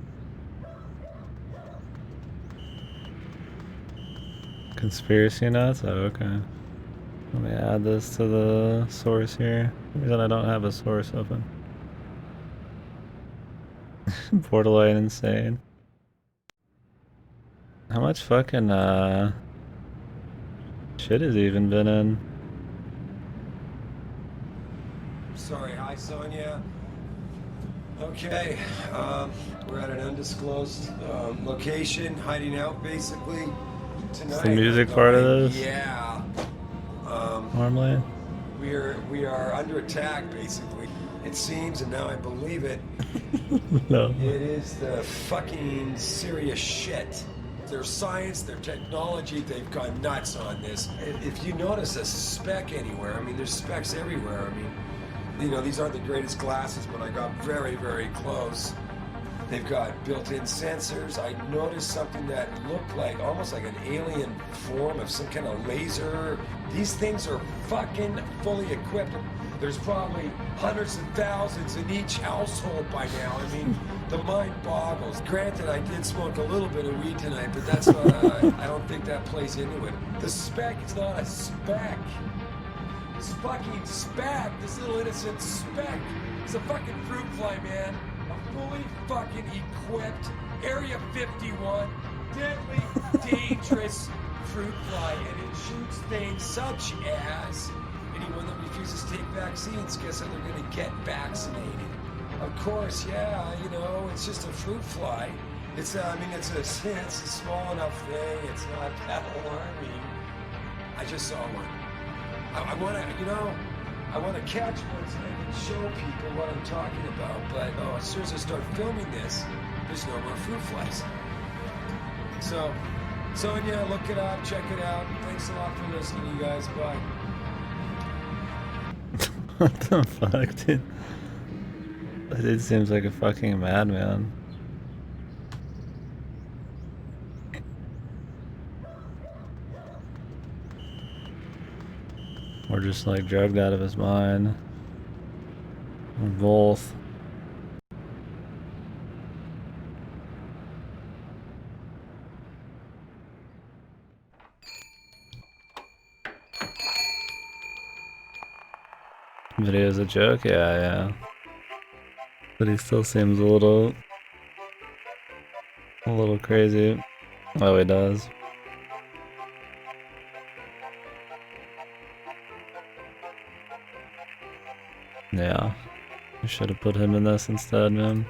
Conspiracy nuts? Oh, okay. Let me add this to the source here. For some reason I don't have a source open. Borderline insane. How much fucking shit has he even been in? Sorry, hi Sonia. Okay, we're at an undisclosed location, hiding out basically. Tonight, Is the music part of this? Yeah. Normally? We are under attack basically. It seems, and now I believe it. No. It is the fucking serious shit. Their science, their technology, they've gone nuts on this. If you notice a speck anywhere, I mean, there's specks everywhere. I mean, you know, these aren't the greatest glasses, but I got very, very close. They've got built-in sensors. I noticed something that looked like, almost like an alien form of some kind of laser. These things are fucking fully equipped. There's probably hundreds of thousands in each household by now. I mean, the mind boggles. Granted, I did smoke a little bit of weed tonight, but that's not, I don't think that plays into it. The speck is not a speck. This fucking speck, this little innocent speck, is a fucking fruit fly, man. A fully fucking equipped Area 51, deadly, dangerous fruit fly, and it shoots things such as anyone that refuses to take vaccines, guess how they're gonna get vaccinated. Of course, yeah, you know, it's just a fruit fly. It's, I mean, it's a small enough thing. It's not that alarming. I just saw one. I want to, you know, I want to catch one so I can show people what I'm talking about. But oh, as soon as I start filming this, there's no more fruit flies. So yeah, look it up, check it out. Thanks a lot for listening, you guys. Bye. What the fuck, dude? That dude seems like a fucking madman. Or just like drugged out of his mind. Or both. Video's a joke? Yeah, yeah. But he still seems a little crazy. Oh, he does. Yeah. I should have put him in this instead, man.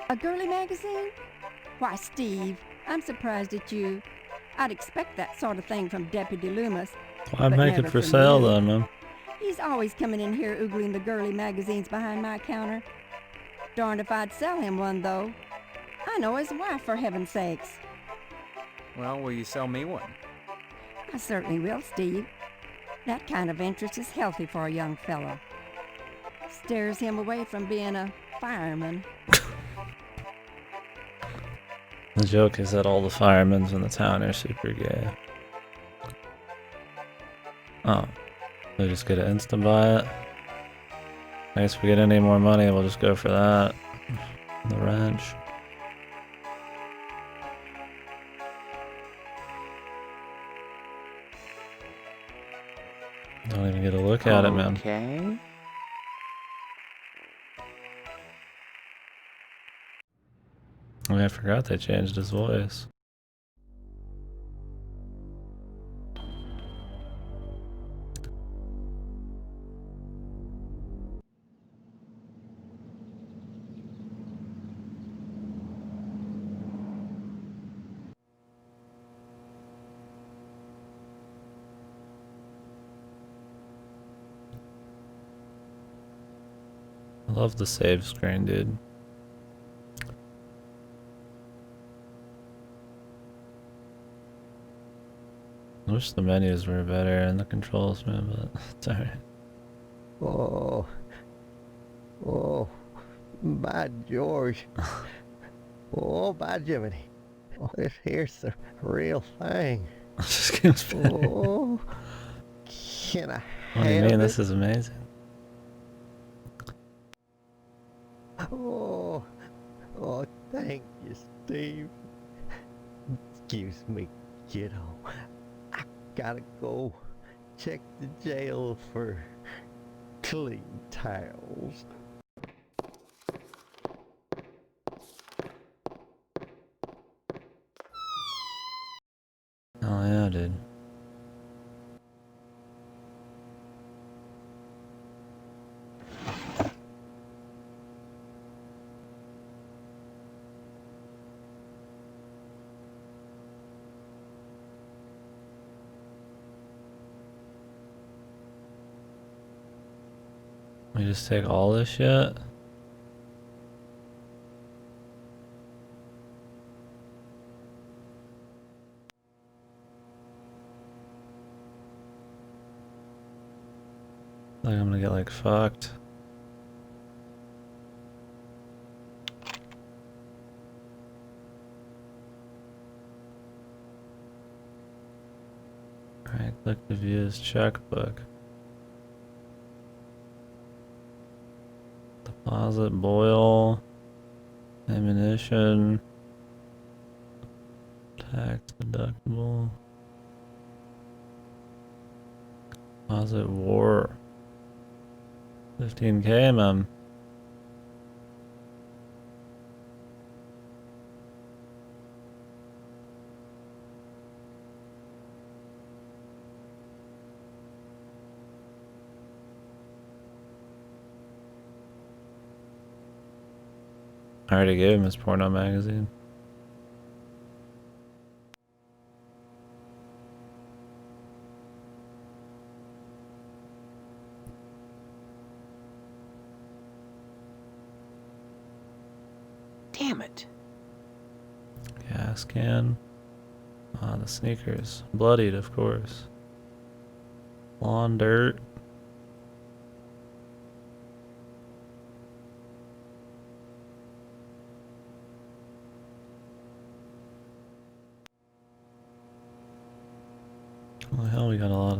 A girly magazine? Why, Steve, I'm surprised at you. I'd expect that sort of thing from Deputy Loomis. Why but make never it for from sale you. then, man? He's always coming in here oogling the girly magazines behind my counter. Darned if I'd sell him one, though. I know his wife, for heaven's sakes. Well, will you sell me one? I certainly will, Steve. That kind of interest is healthy for a young fellow. Steers him away from being a fireman. The joke is that all the firemen in the town are super gay. Oh. They just get an instant buy it. I guess if we get any more money, we'll just go for that. The ranch. Don't even get a look at it, man. Okay. Oh, I forgot they changed his voice. I love the save screen, dude. I wish the menus were better and the controls, man, but it's alright. Oh. Oh. By George. Oh, by Jiminy. Oh, this here's the real thing. Just gets better. Oh. Can I What do you have mean? it? This is amazing. Oh. Oh, thank you, Steve. Excuse me, kiddo. I gotta go check the jail for clean towels. Oh yeah, dude. We just take all this shit? Like I'm gonna get like fucked. Alright, click to view his checkbook. Deposit, boil, ammunition, tax deductible, deposit war, 15K, man. I already gave him his porno magazine. Damn it. Gas can. Ah, the sneakers. Bloodied, of course. Lawn dirt.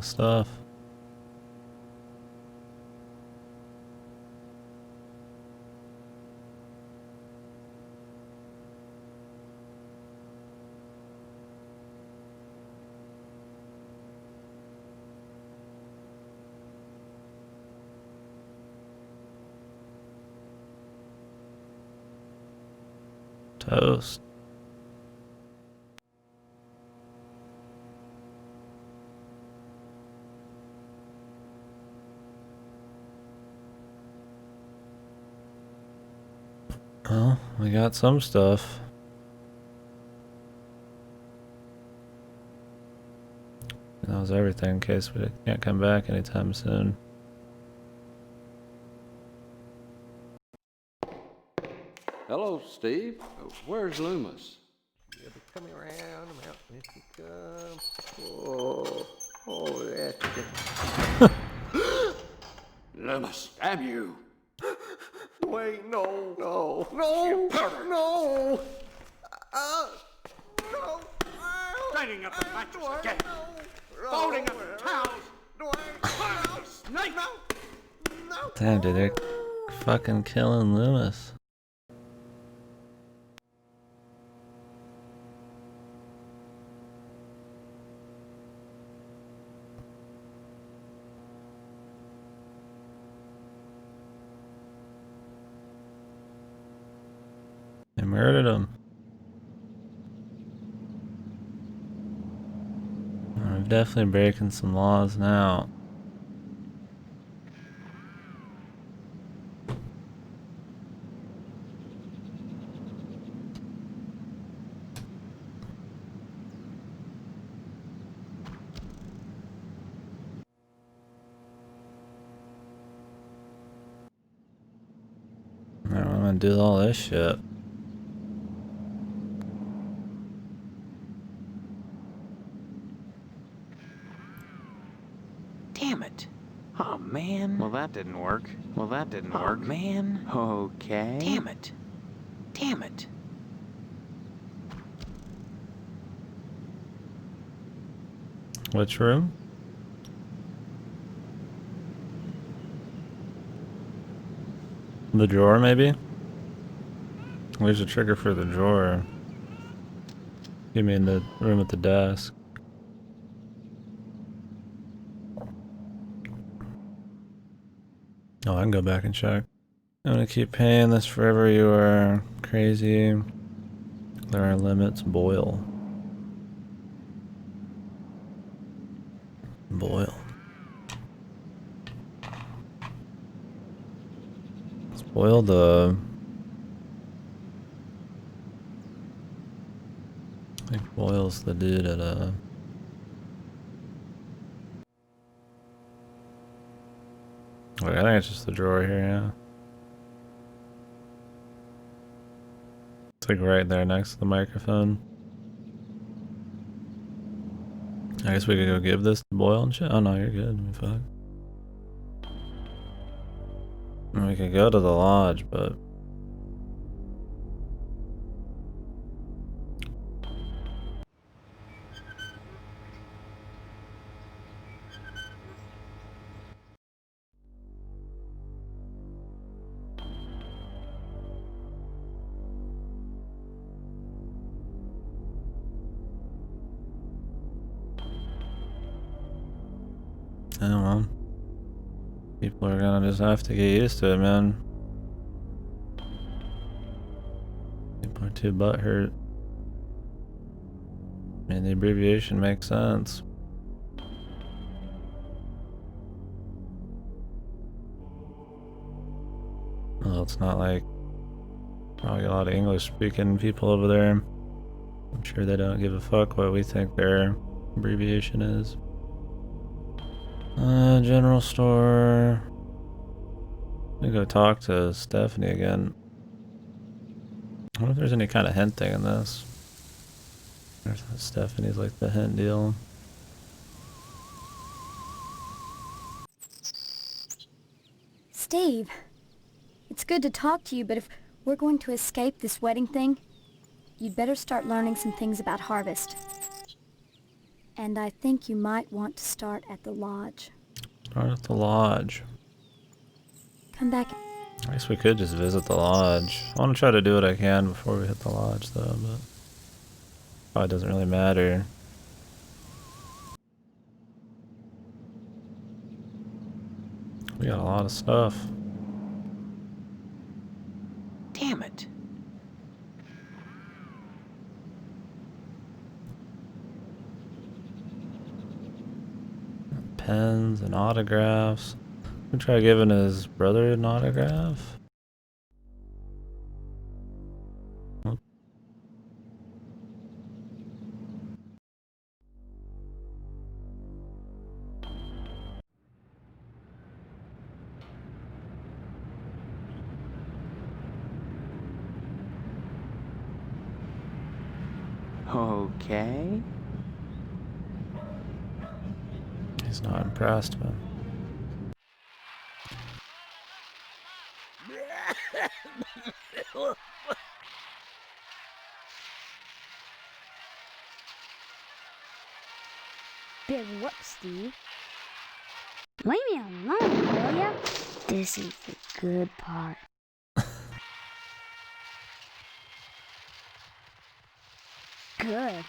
stuff. Toast. Well, we got some stuff. That was everything in case we can't come back anytime soon. Hello, Steve. Where's Loomis? You'll be coming around the mountain if you come. Oh, that's it. Loomis, damn you! Wait, no, no, no! No! Straining up the mattress again! Folding up the towels! Snake! Damn, dude, they're fucking killing Loomis. They murdered him. I'm definitely breaking some laws now. Alright, I'm gonna do all this shit. Damn it. Oh, man. Well, that didn't work. Well, that didn't work. Man. Okay. Damn it. Damn it. Which room? The drawer, maybe? Where's the trigger for the drawer? You mean the room at the desk? Oh, I can go back and check. I'm gonna keep paying this forever. You are crazy. There are limits. Boil. Boil. Let's boil the... I think Boyle's the dude at Wait, I think it's just the drawer here, yeah. It's like right there next to the microphone. I guess we could go give this to Boyle and shit. Oh no, you're good. I mean, fuck. And we could go to the lodge, but... I don't know. People are gonna just have to get used to it, man. People are too butthurt. I mean, the abbreviation makes sense. Well, it's not like probably a lot of English speaking people over there. I'm sure they don't give a fuck what we think their abbreviation is. General store. Let me go talk to Stephanie again. I wonder if there's any kind of hint thing in this. Stephanie's like the hint deal. Steve, it's good to talk to you, but if we're going to escape this wedding thing, you'd better start learning some things about Harvest. And I think you might want to start at the lodge. Start at the lodge. Come back. I guess we could just visit the lodge. I want to try to do what I can before we hit the lodge, though, but probably doesn't really matter. We got a lot of stuff. Damn it. Pens and autographs. We try giving his brother an autograph. Oh. Okay. He's not impressed, man. Big whoop, Steve. Leave me alone, will ya? This is the good part. Good.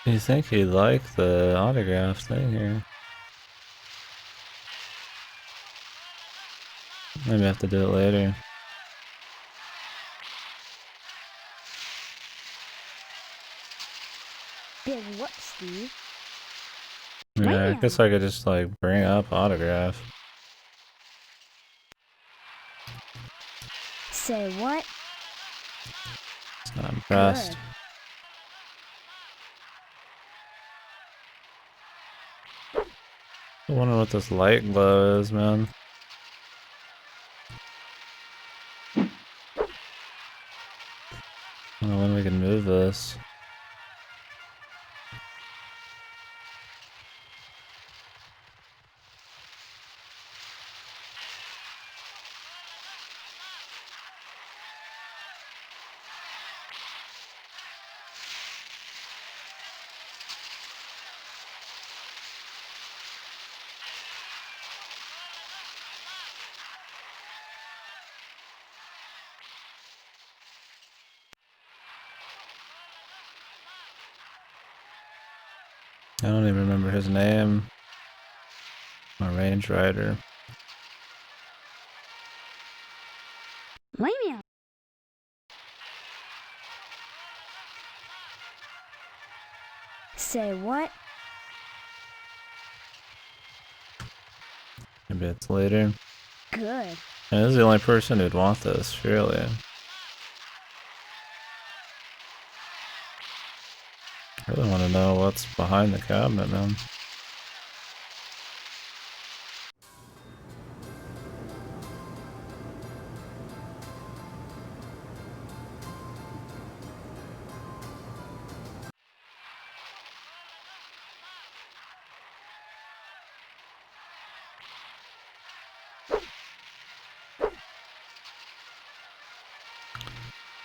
You think he'd like the autograph thing here? Maybe I have to do it later. Big whoop, Steve. Yeah, I guess I could just like bring up autograph. Say what? He's not impressed. I wonder what this light glow is, man. I don't know when we can move this. I don't even remember his name. My range rider. Leave me alone. Say what? Maybe it's later. Good. And this is the only person who'd want this, surely. I really want to know what's behind the cabinet, man.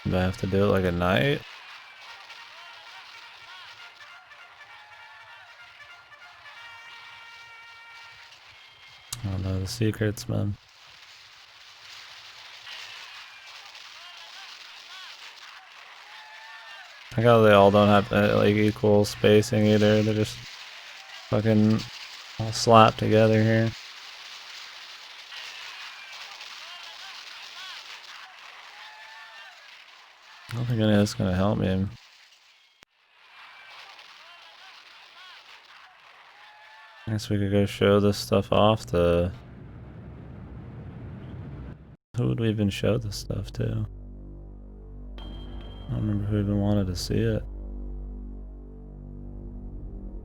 Do I have to do it like at night? I don't know the secrets, man. I got they all don't have like equal spacing either. They're just fucking all slapped together here. I don't think any of this is gonna help me. I guess we could go show this stuff off to... Who would we even show this stuff to? I don't remember who even wanted to see it.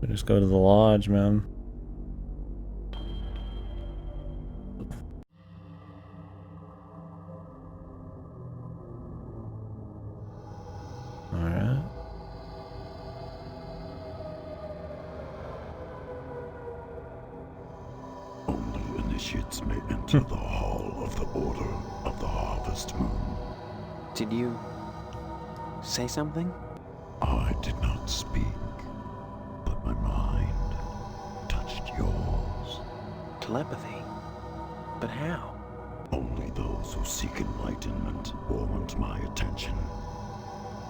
We just go to the lodge, man. Alright. Only initiates may enter the hall of the Order of the Harvest Moon. Did you say something? I did not speak, but my mind touched yours. Telepathy? But how? Only those who seek enlightenment warrant my attention.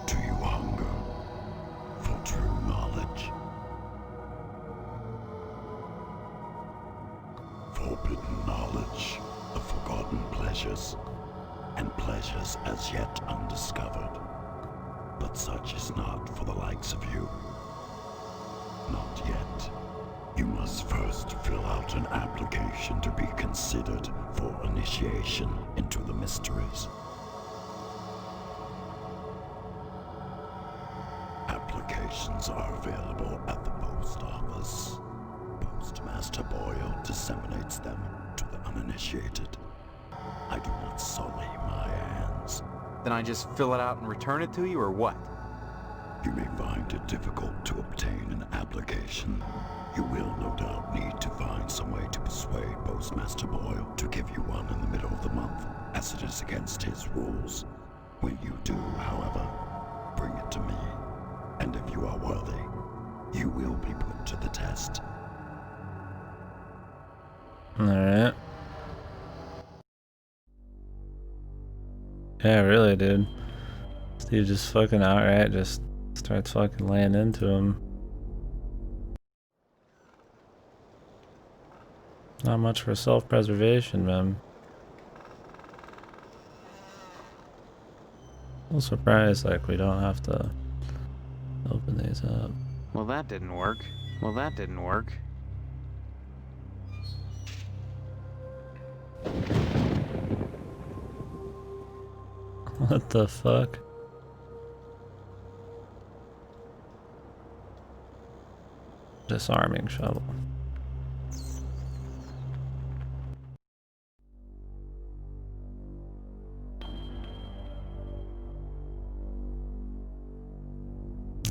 Do you hunger for true knowledge? Forbidden knowledge of forgotten pleasures, and pleasures as yet undiscovered. But such is not for the likes of you. Not yet. You must first fill out an application to be considered for initiation into the mysteries. Applications are available at the post office. Postmaster Boyle disseminates them to the uninitiated. I do not sully my hands. Then I just fill it out and return it to you, or what? You may find it difficult to obtain an application. You will no doubt need to find some way to persuade Postmaster Boyle to give you one in the middle of the month, as it is against his rules. When you do, however, bring it to me, and if you are worthy, you will be put to the test. Alright. Yeah, really, dude. Steve just fucking outright just starts fucking laying into him. Not much for self-preservation, man. I'm surprised, like, we don't have to open these up. Well, that didn't work. Well, that didn't work. What the fuck? Disarming shuttle.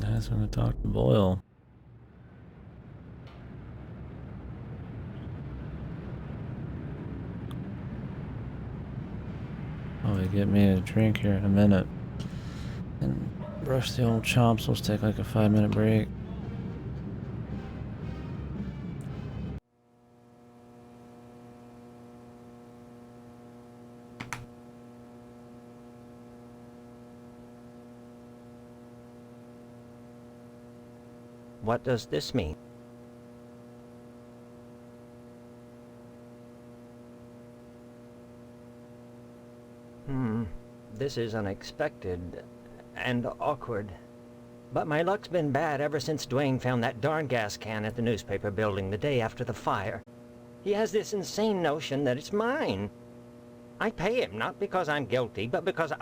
Guys, I'm gonna talk to Boyle. Probably get me a drink here in a minute. And brush the old chomps. Let's take like a 5-minute break. What does this mean? This is unexpected and awkward. But my luck's been bad ever since Dwayne found that darn gas can at the newspaper building the day after the fire. He has this insane notion that it's mine. I pay him not because I'm guilty, but because